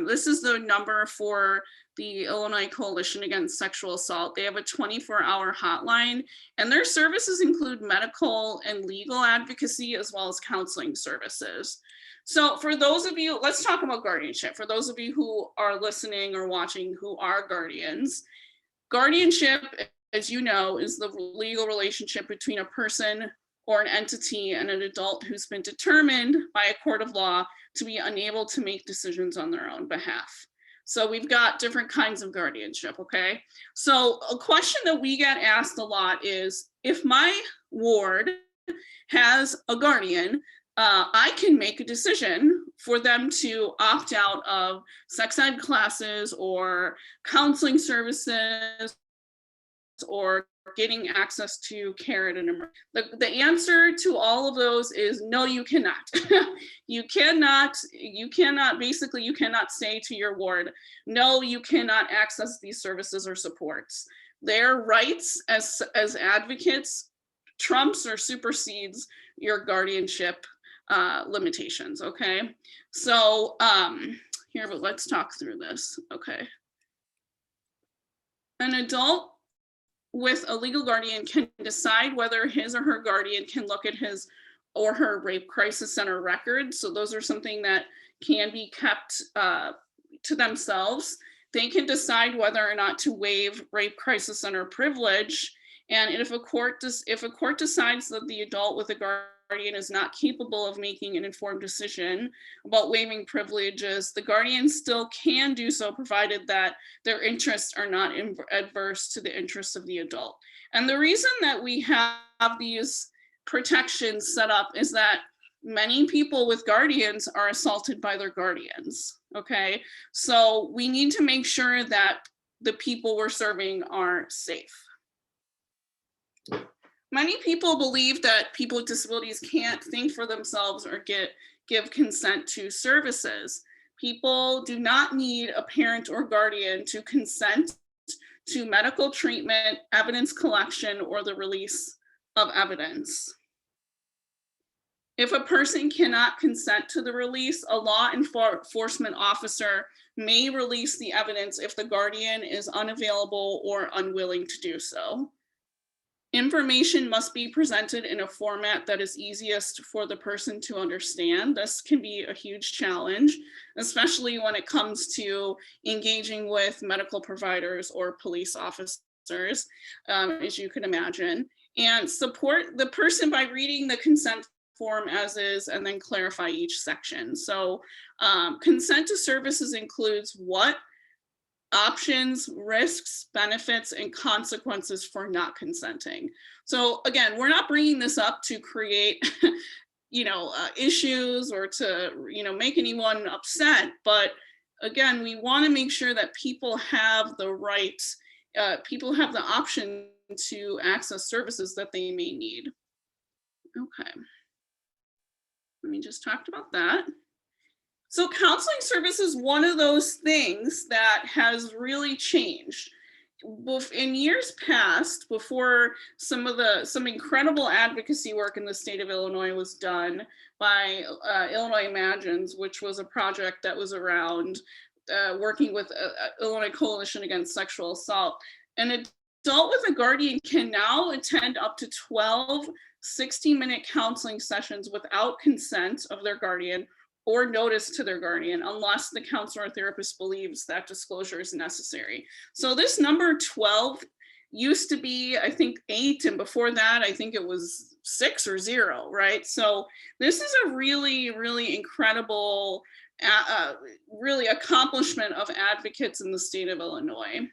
this is the number for the Illinois Coalition Against Sexual Assault. They have a 24-hour hotline, and their services include medical and legal advocacy, as well as counseling services. So for those of you, let's talk about guardianship. For those of you who are listening or watching who are guardians, guardianship, as you know, is the legal relationship between a person or an entity and an adult who's been determined by a court of law to be unable to make decisions on their own behalf. So we've got different kinds of guardianship, okay? So a question that we get asked a lot is, if my ward has a guardian, I can make a decision for them to opt out of sex ed classes or counseling services or getting access to care at an emergency. The answer to all of those is no, you cannot. you cannot, basically you cannot say to your ward, no, you cannot access these services or supports. Their rights as advocates trumps or supersedes your guardianship limitations, okay? So here, but let's talk through this, okay? An adult with a legal guardian can decide whether his or her guardian can look at his or her rape crisis center records. So those are something that can be kept to themselves. They can decide whether or not to waive rape crisis center privilege. And if a court decides that the adult with a guardian is not capable of making an informed decision about waiving privileges, the guardian still can do so, provided that their interests are not adverse to the interests of the adult. And the reason that we have these protections set up is that many people with guardians are assaulted by their guardians, okay? So we need to make sure that the people we're serving are safe. Many people believe that people with disabilities can't think for themselves or give consent to services. People do not need a parent or guardian to consent to medical treatment, evidence collection, or the release of evidence. If a person cannot consent to the release, a law enforcement officer may release the evidence if the guardian is unavailable or unwilling to do so. Information must be presented in a format that is easiest for the person to understand. This can be a huge challenge, especially when it comes to engaging with medical providers or police officers, as you can imagine. And support the person by reading the consent form as is and then clarify each section. So consent to services includes what options, risks, benefits, and consequences for not consenting. So again, we're not bringing this up to create, issues or to, make anyone upset. But again, we want to make sure that people have the right, people have the option to access services that they may need. Okay. We just talked about that. So counseling service is one of those things that has really changed. In years past, before some incredible advocacy work in the state of Illinois was done by Illinois Imagines, which was a project that was around working with Illinois Coalition Against Sexual Assault, an adult with a guardian can now attend up to 12 60-minute counseling sessions without consent of their guardian or notice to their guardian, unless the counselor or therapist believes that disclosure is necessary. So this number 12 used to be, I think, 8, and before that, I think it was 6 or 0, right? So this is a really, really incredible, really accomplishment of advocates in the state of Illinois.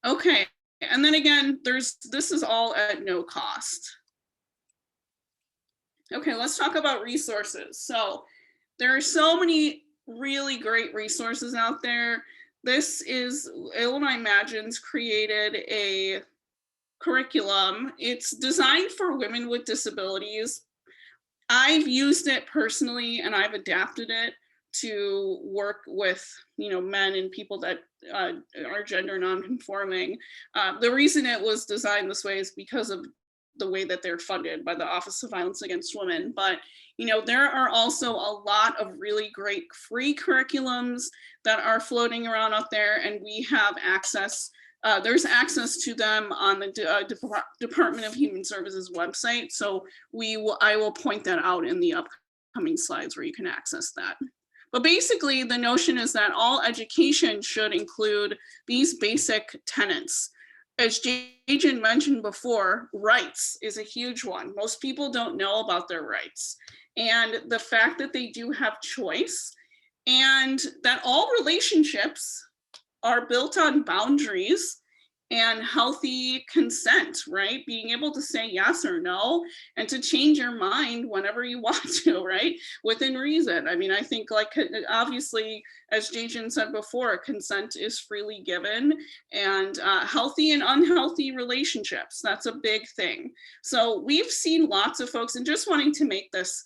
Okay, and then again, this is all at no cost. Okay, let's talk about resources. So there are so many really great resources out there. Illinois Imagines created a curriculum. It's designed for women with disabilities. I've used it personally and I've adapted it to work with, men and people that are gender nonconforming. The reason it was designed this way is because of the way that they're funded by the Office of Violence Against Women. But, there are also a lot of really great free curriculums that are floating around out there, and we have access. There's access to them on the Department of Human Services website. So I will point that out in the upcoming slides where you can access that. But basically, the notion is that all education should include these basic tenets. As Jajan mentioned before, rights is a huge one. Most people don't know about their rights. And the fact that they do have choice, and that all relationships are built on boundaries and healthy consent, right? Being able to say yes or no, and to change your mind whenever you want to, right? Within reason. I mean, I think, like, obviously, as Jajan said before, consent is freely given, and healthy and unhealthy relationships, that's a big thing. So we've seen lots of folks, and just wanting to make this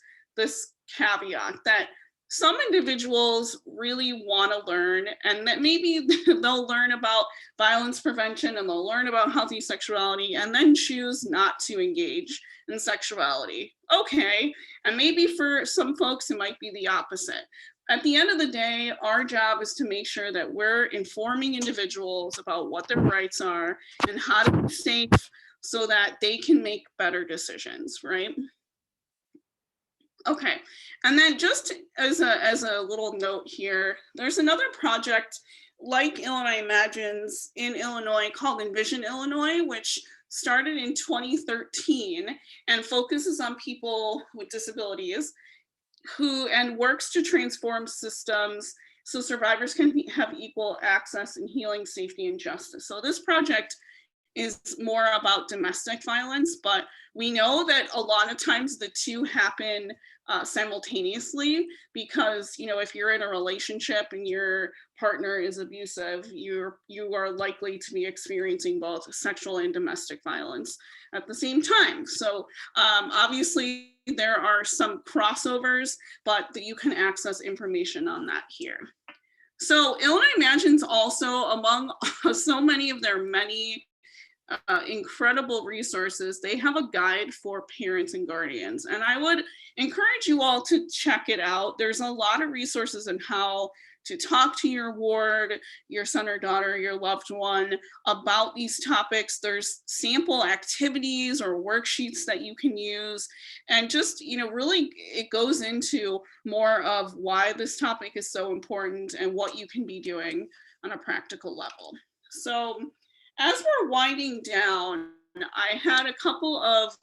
caveat that some individuals really want to learn, and that maybe they'll learn about violence prevention and they'll learn about healthy sexuality and then choose not to engage in sexuality. Okay, and maybe for some folks it might be the opposite. At the end of the day, our job is to make sure that we're informing individuals about what their rights are and how to be safe so that they can make better decisions, right? Okay, and then just as a little note here, there's another project like Illinois Imagines in Illinois called Envision Illinois, which started in 2013 and focuses on people with disabilities and works to transform systems so survivors can have equal access and healing, safety, and justice. So this project is more about domestic violence, but we know that a lot of times the two happen simultaneously, because if you're in a relationship and your partner is abusive, you are likely to be experiencing both sexual and domestic violence at the same time. So obviously there are some crossovers, but you can access information on that here. So Illinois Imagines also, among so many of their many incredible resources, they have a guide for parents and guardians, and I would encourage you all to check it out. There's a lot of resources on how to talk to your ward, your son or daughter, your loved one about these topics. There's sample activities or worksheets that you can use, and just really it goes into more of why this topic is so important and what you can be doing on a practical level. So as we're winding down, I had a couple of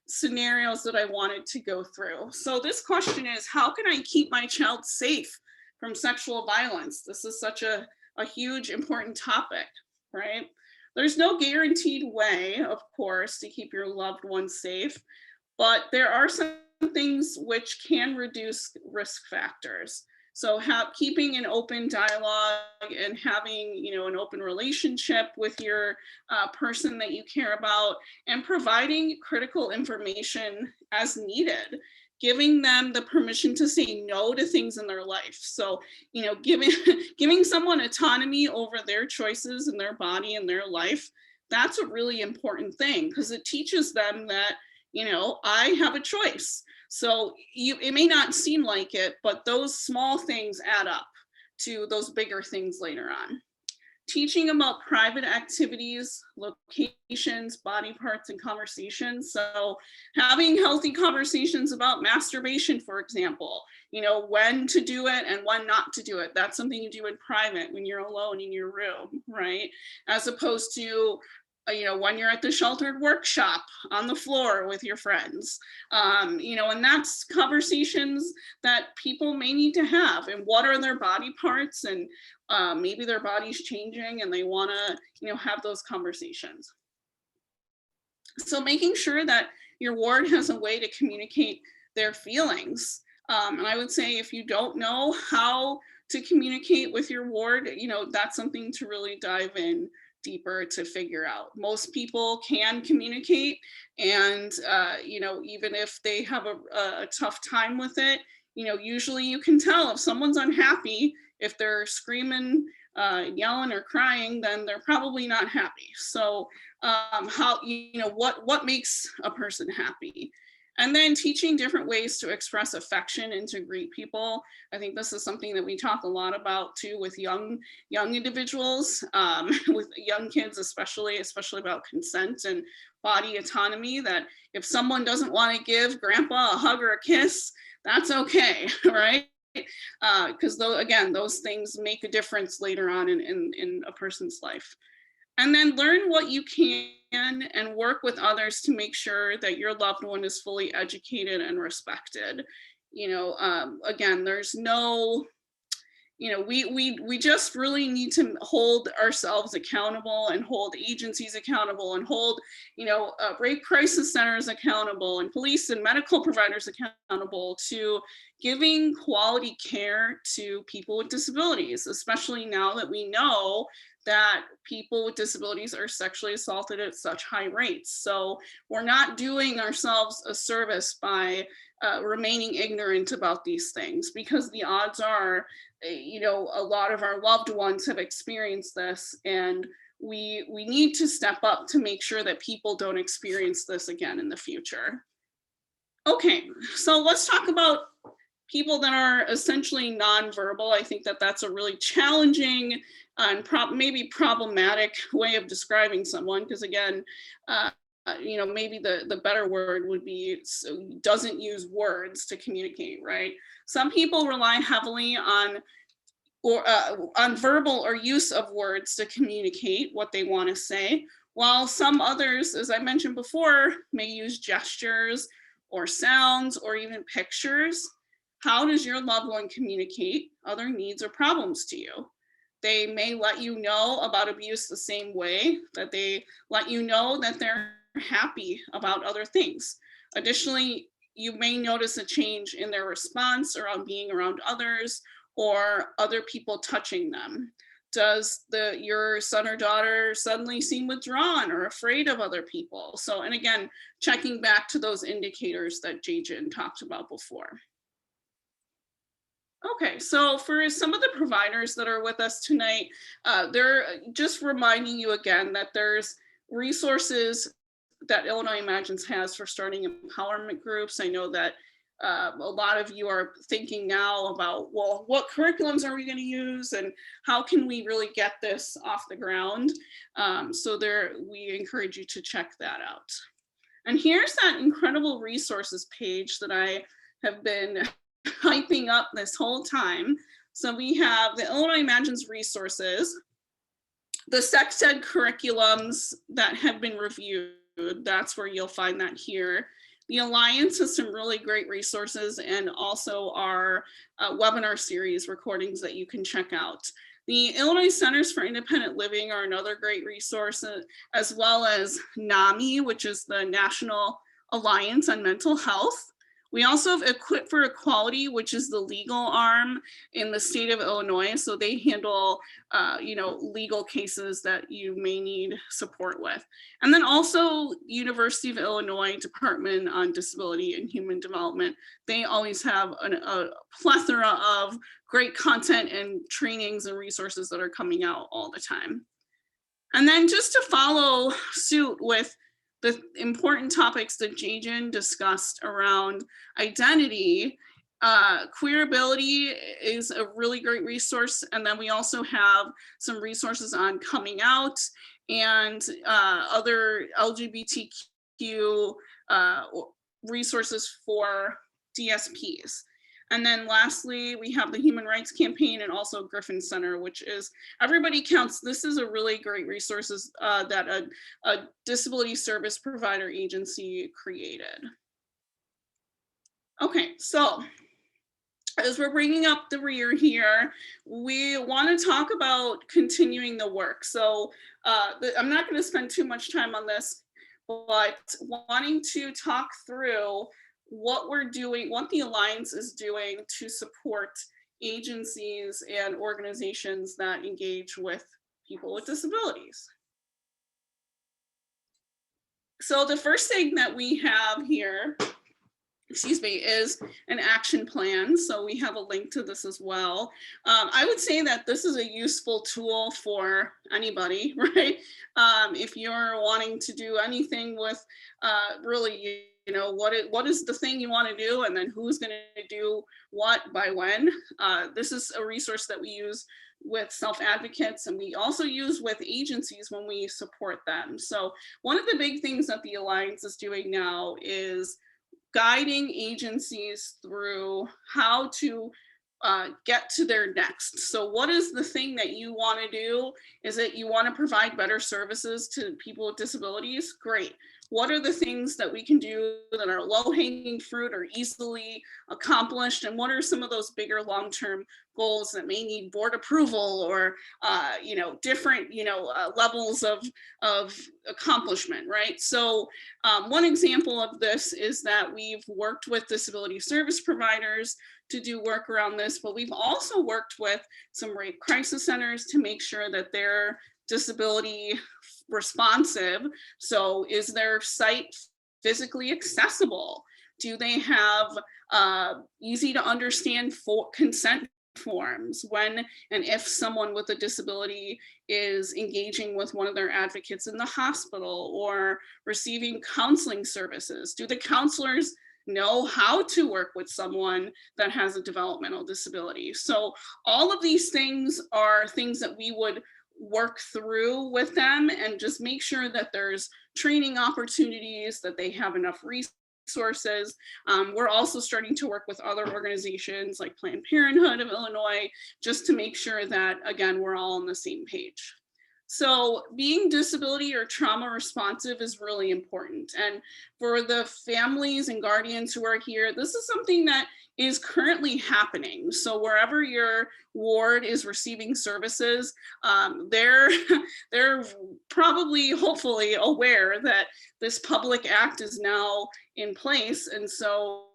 scenarios that I wanted to go through. So this question is, how can I keep my child safe from sexual violence? This is such a huge, important topic, right? There's no guaranteed way, of course, to keep your loved one safe, but there are some things which can reduce risk factors. So keeping an open dialogue and having, an open relationship with your person that you care about, and providing critical information as needed, giving them the permission to say no to things in their life. So, giving someone autonomy over their choices and their body and their life, that's a really important thing, because it teaches them that, I have a choice. So it may not seem like it, but those small things add up to those bigger things later on. Teaching about private activities, locations, body parts, and conversations. So having healthy conversations about masturbation, for example, when to do it and when not to do it. That's something you do in private when you're alone in your room, right? As opposed to when you're at the sheltered workshop on the floor with your friends, and that's conversations that people may need to have. And what are their body parts, and maybe their body's changing and they want to, have those conversations. So making sure that your ward has a way to communicate their feelings. And I would say if you don't know how to communicate with your ward, that's something to really dive in deeper to figure out. Most people can communicate, and even if they have a tough time with it, You know, usually you can tell if someone's unhappy, if they're screaming, yelling or crying, then they're probably not happy. So how, you know, what makes a person happy? And then teaching different ways to express affection and to greet people. I think this is something that we talk a lot about too with young individuals, with young kids especially about consent and body autonomy, that if someone doesn't want to give grandpa a hug or a kiss, that's okay, right? Because again, those things make a difference later on in a person's life. And then learn what you can and work with others to make sure that your loved one is fully educated and respected. You know, again, there's no, you know, we just really need to hold ourselves accountable and hold agencies accountable and hold, you know, rape crisis centers accountable and police and medical providers accountable to giving quality care to people with disabilities, especially now that we know that people with disabilities are sexually assaulted at such high rates. So we're not doing ourselves a service by remaining ignorant about these things, because the odds are, you know, a lot of our loved ones have experienced this, and we need to step up to make sure that people don't experience this again in the future. Okay, so let's talk about people that are essentially nonverbal. I think that that's a really challenging and maybe problematic way of describing someone, because again, you know, maybe the better word would be doesn't use words to communicate, right? Some people rely heavily on verbal or use of words to communicate what they want to say, while some others, as I mentioned before, may use gestures or sounds or even pictures. How does your loved one communicate other needs or problems to you? They may let you know about abuse the same way that they let you know that they're happy about other things. Additionally, you may notice a change in their response around being around others or other people touching them. Does your son or daughter suddenly seem withdrawn or afraid of other people? So, and again, checking back to those indicators that Jae-Jin talked about before. Okay, so for some of the providers that are with us tonight, they're just reminding you again that there's resources that Illinois Imagines has for starting empowerment groups. I know that a lot of you are thinking now about, well, what curriculums are we going to use and how can we really get this off the ground? So we encourage you to check that out. And here's that incredible resources page that I have been hyping up this whole time. So we have the Illinois Imagines resources, the sex ed curriculums that have been reviewed. That's where you'll find that here. The Alliance has some really great resources, and also our webinar series recordings that you can check out. The Illinois Centers for Independent Living are another great resource, as well as NAMI, which is the National Alliance on Mental Health. We also have Equip for Equality, which is the legal arm in the state of Illinois. So they handle, you know, legal cases that you may need support with. And then also University of Illinois Department on Disability and Human Development. They always have a plethora of great content and trainings and resources that are coming out all the time. And then just to follow suit with the important topics that Jae-Jin discussed around identity, Queerability is a really great resource. And then we also have some resources on coming out and other LGBTQ resources for DSPs. And then lastly, we have the Human Rights Campaign and also Griffin Center, which is Everybody Counts. This is a really great resources that a disability service provider agency created. Okay, so as we're bringing up the rear here, we want to talk about continuing the work. So I'm not going to spend too much time on this, but wanting to talk through what we're doing, what the Alliance is doing to support agencies and organizations that engage with people with disabilities. So the first thing that we have here excuse me, is an action plan. So we have a link to this as well. I would say that this is a useful tool for anybody, right? If you're wanting to do anything with really, you know, what is the thing you want to do, and then who's going to do what by when. This is a resource that we use with self-advocates, and we also use with agencies when we support them. So one of the big things that the Alliance is doing now is guiding agencies through how to get to their next. So what is the thing that you want to do? Is it you want to provide better services to people with disabilities? Great. What are the things that we can do that are low-hanging fruit or easily accomplished? And what are some of those bigger long-term goals that may need board approval or you know, different, you know, levels of accomplishment, right? So one example of this is that we've worked with disability service providers to do work around this, but we've also worked with some rape crisis centers to make sure that they're disability responsive. So is their site physically accessible? Do they have easy to understand consent forms when and if someone with a disability is engaging with one of their advocates in the hospital or receiving counseling services? Do the counselors know how to work with someone that has a developmental disability? So all of these things are things that we would work through with them and just make sure that there's training opportunities, that they have enough resources. We're also starting to work with other organizations like Planned Parenthood of Illinois, just to make sure that, again, we're all on the same page. So being disability or trauma responsive is really important. And for the families and guardians who are here, this is something that is currently happening. So wherever your ward is receiving services, they're probably, hopefully, aware that this public act is now in place. And so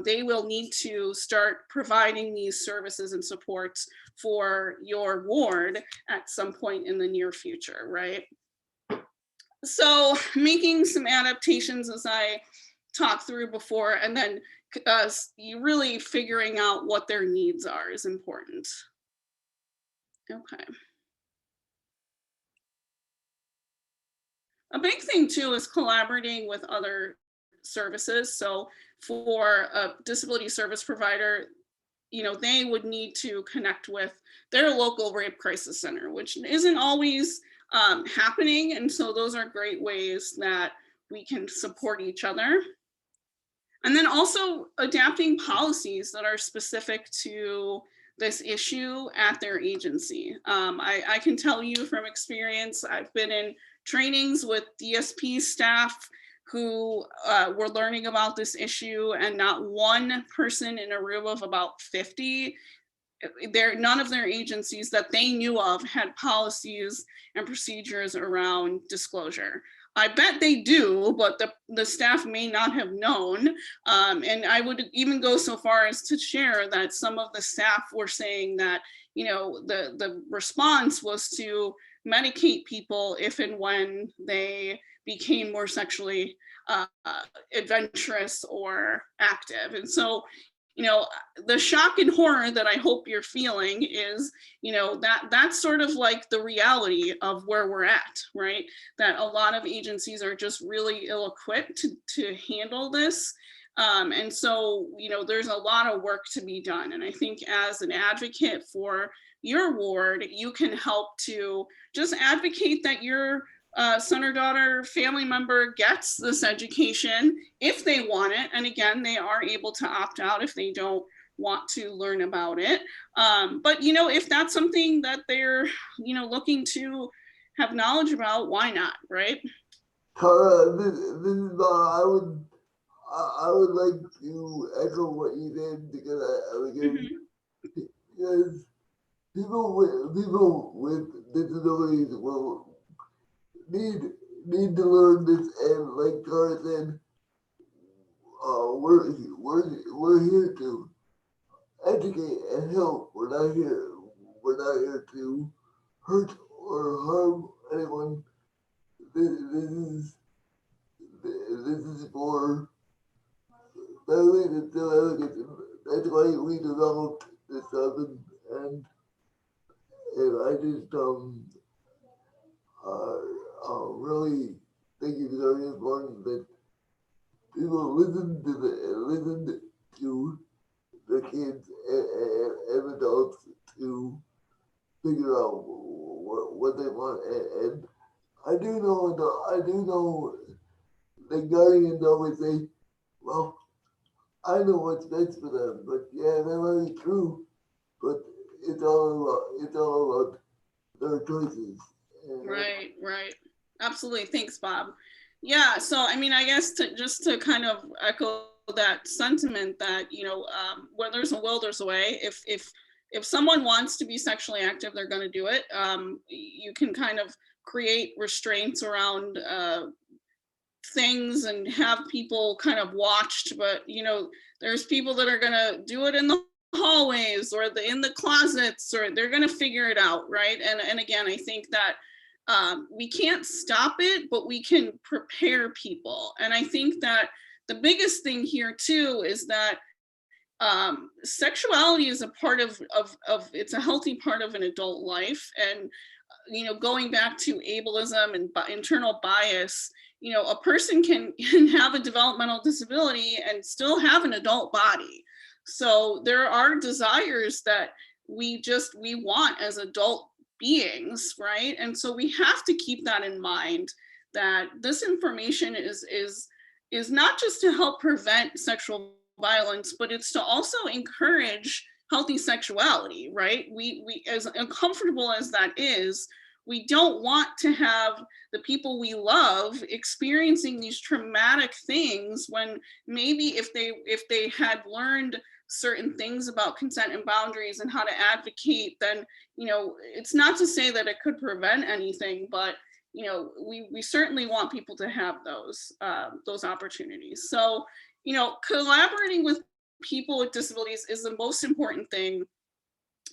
they will need to start providing these services and supports for your ward at some point in the near future, right? So making some adaptations as I talked through before, and then you really figuring out what their needs are is important. Okay. A big thing too is collaborating with other services. So for a disability service provider, you know, they would need to connect with their local rape crisis center, which isn't always happening. And so those are great ways that we can support each other. And then also adapting policies that are specific to this issue at their agency. I can tell you from experience, I've been in trainings with DSP staff who were learning about this issue, and not one person in a room of about 50, none of their agencies that they knew of had policies and procedures around disclosure. I bet they do, but the staff may not have known. And I would even go so far as to share that some of the staff were saying that, you know, the response was to medicate people if and when they became more sexually adventurous or active. And so, you know, the shock and horror that I hope you're feeling is, you know, that's sort of like the reality of where we're at, right? That a lot of agencies are just really ill-equipped to handle this. And so, you know, there's a lot of work to be done. And I think as an advocate for your ward, you can help to just advocate that your son or daughter family member gets this education if they want it. And again, they are able to opt out if they don't want to learn about it. But, you know, if that's something that they're, you know, looking to have knowledge about, why not, right? Tara, this is Bob. I would like to echo what you did because because people with disabilities will need to learn this, and like Tara said, we're here to educate and help. We're not here to hurt or harm anyone. This is for Barely the Self-Advocacy. That's why we developed this and I just really think it's very important that people listen to the kids and adults to figure out what they want. And I do know the guardians always say, well, I know what's best for them, but yeah, that might be true. But it's all about their choices. And Right. Absolutely. Thanks, Bob. Yeah. So, I mean, I guess just to kind of echo that sentiment that, where there's a will, there's a way. If someone wants to be sexually active, they're going to do it. You can kind of create restraints around things and have people kind of watched, but there's people that are going to do it in the hallways or in the closets, or they're going to figure it out, right? And again, I think that we can't stop it, but we can prepare people. And I think that the biggest thing here too is that sexuality is a part of it's a healthy part of an adult life. And going back to ableism and internal bias, a person can have a developmental disability and still have an adult body. So there are desires that we want as adult beings, right? And so we have to keep that in mind, that this information is not just to help prevent sexual violence, but it's to also encourage healthy sexuality, right? We as uncomfortable as that is, we don't want to have the people we love experiencing these traumatic things when maybe if they had learned certain things about consent and boundaries and how to advocate, then it's not to say that it could prevent anything, but we certainly want people to have those opportunities. So collaborating with people with disabilities is the most important thing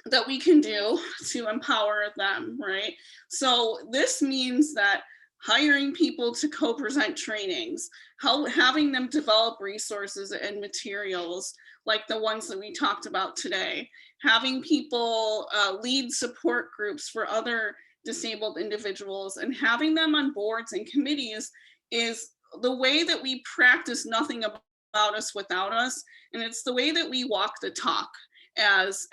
that we can do to empower them, right? So this means that hiring people to co-present trainings, having them develop resources and materials like the ones that we talked about today, having people lead support groups for other disabled individuals, and having them on boards and committees is the way that we practice nothing about us without us. And it's the way that we walk the talk as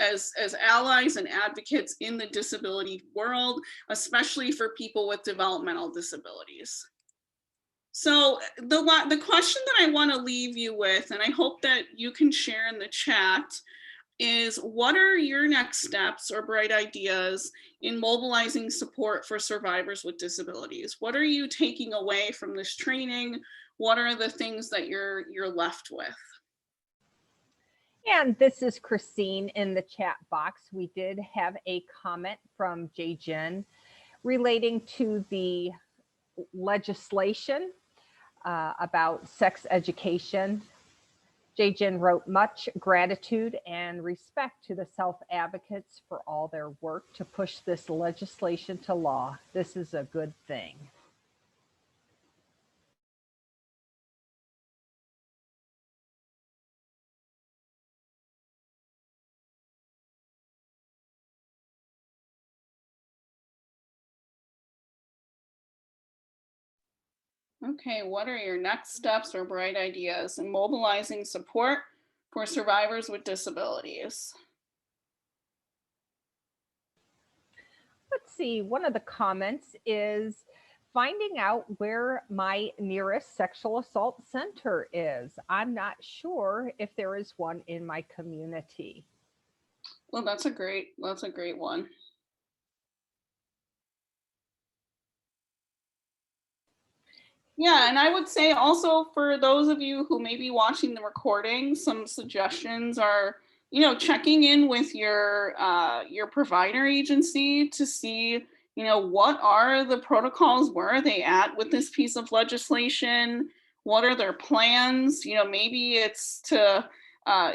allies and advocates in the disability world, especially for people with developmental disabilities. So the question that I want to leave you with, and I hope that you can share in the chat, is what are your next steps or bright ideas in mobilizing support for survivors with disabilities? What are you taking away from this training? What are the things that you're left with? And this is Christine in the chat box. We did have a comment from Jay-Jin relating to the legislation about sex education. Jay-Jin wrote, much gratitude and respect to the self-advocates for all their work to push this legislation to law. This is a good thing. Okay, what are your next steps or bright ideas in mobilizing support for survivors with disabilities? Let's see, one of the comments is finding out where my nearest sexual assault center is. I'm not sure if there is one in my community. Well, that's a great one. Yeah, and I would say also for those of you who may be watching the recording, some suggestions are, checking in with your provider agency to see, what are the protocols, where are they at with this piece of legislation? What are their plans? Maybe it's to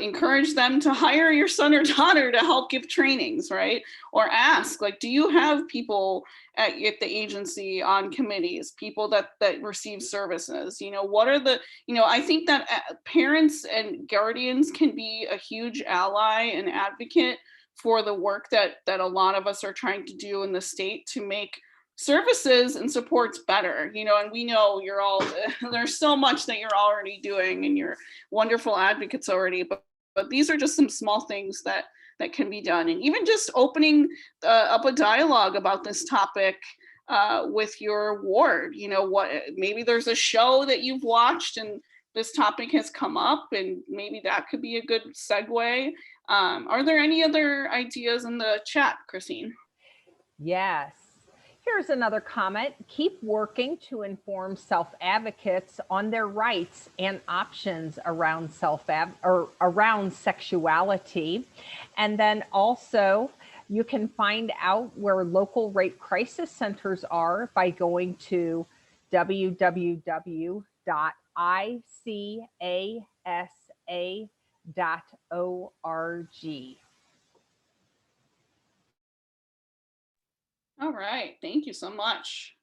encourage them to hire your son or daughter to help give trainings, right? Or ask, like, do you have people at the agency on committees, people that receive services? You know, what are the, you know, I think that parents and guardians can be a huge ally and advocate for the work that a lot of us are trying to do in the state to make services and supports better, you know, and we know you're all, there's so much that you're already doing and you're wonderful advocates already, but these are just some small things that can be done. And even just opening up a dialogue about this topic with your ward, you know, what, maybe there's a show that you've watched and this topic has come up, and maybe that could be a good segue. Are there any other ideas in the chat, Christine? Yes. Here's another comment. Keep working to inform self-advocates on their rights and options around around sexuality. And then also you can find out where local rape crisis centers are by going to www.icasa.org. All right, thank you so much.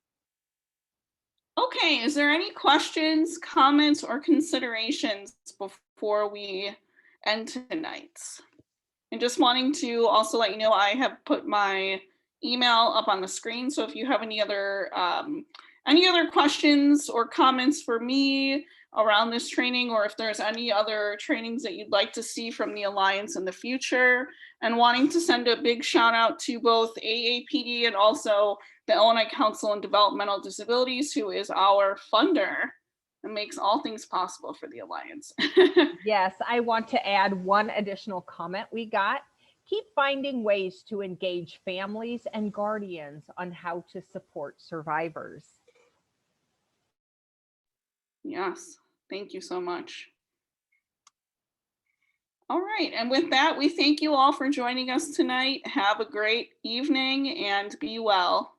Okay, is there any questions, comments, or considerations before we end tonight? And just wanting to also let you know, I have put my email up on the screen. So if you have any other questions or comments for me around this training, or if there's any other trainings that you'd like to see from the Alliance in the future, and wanting to send a big shout out to both AAPD and also the Illinois Council on Developmental Disabilities, who is our funder and makes all things possible for the Alliance. Yes, I want to add one additional comment we got. Keep finding ways to engage families and guardians on how to support survivors. Yes, thank you so much. All right, and with that, we thank you all for joining us tonight. Have a great evening and be well.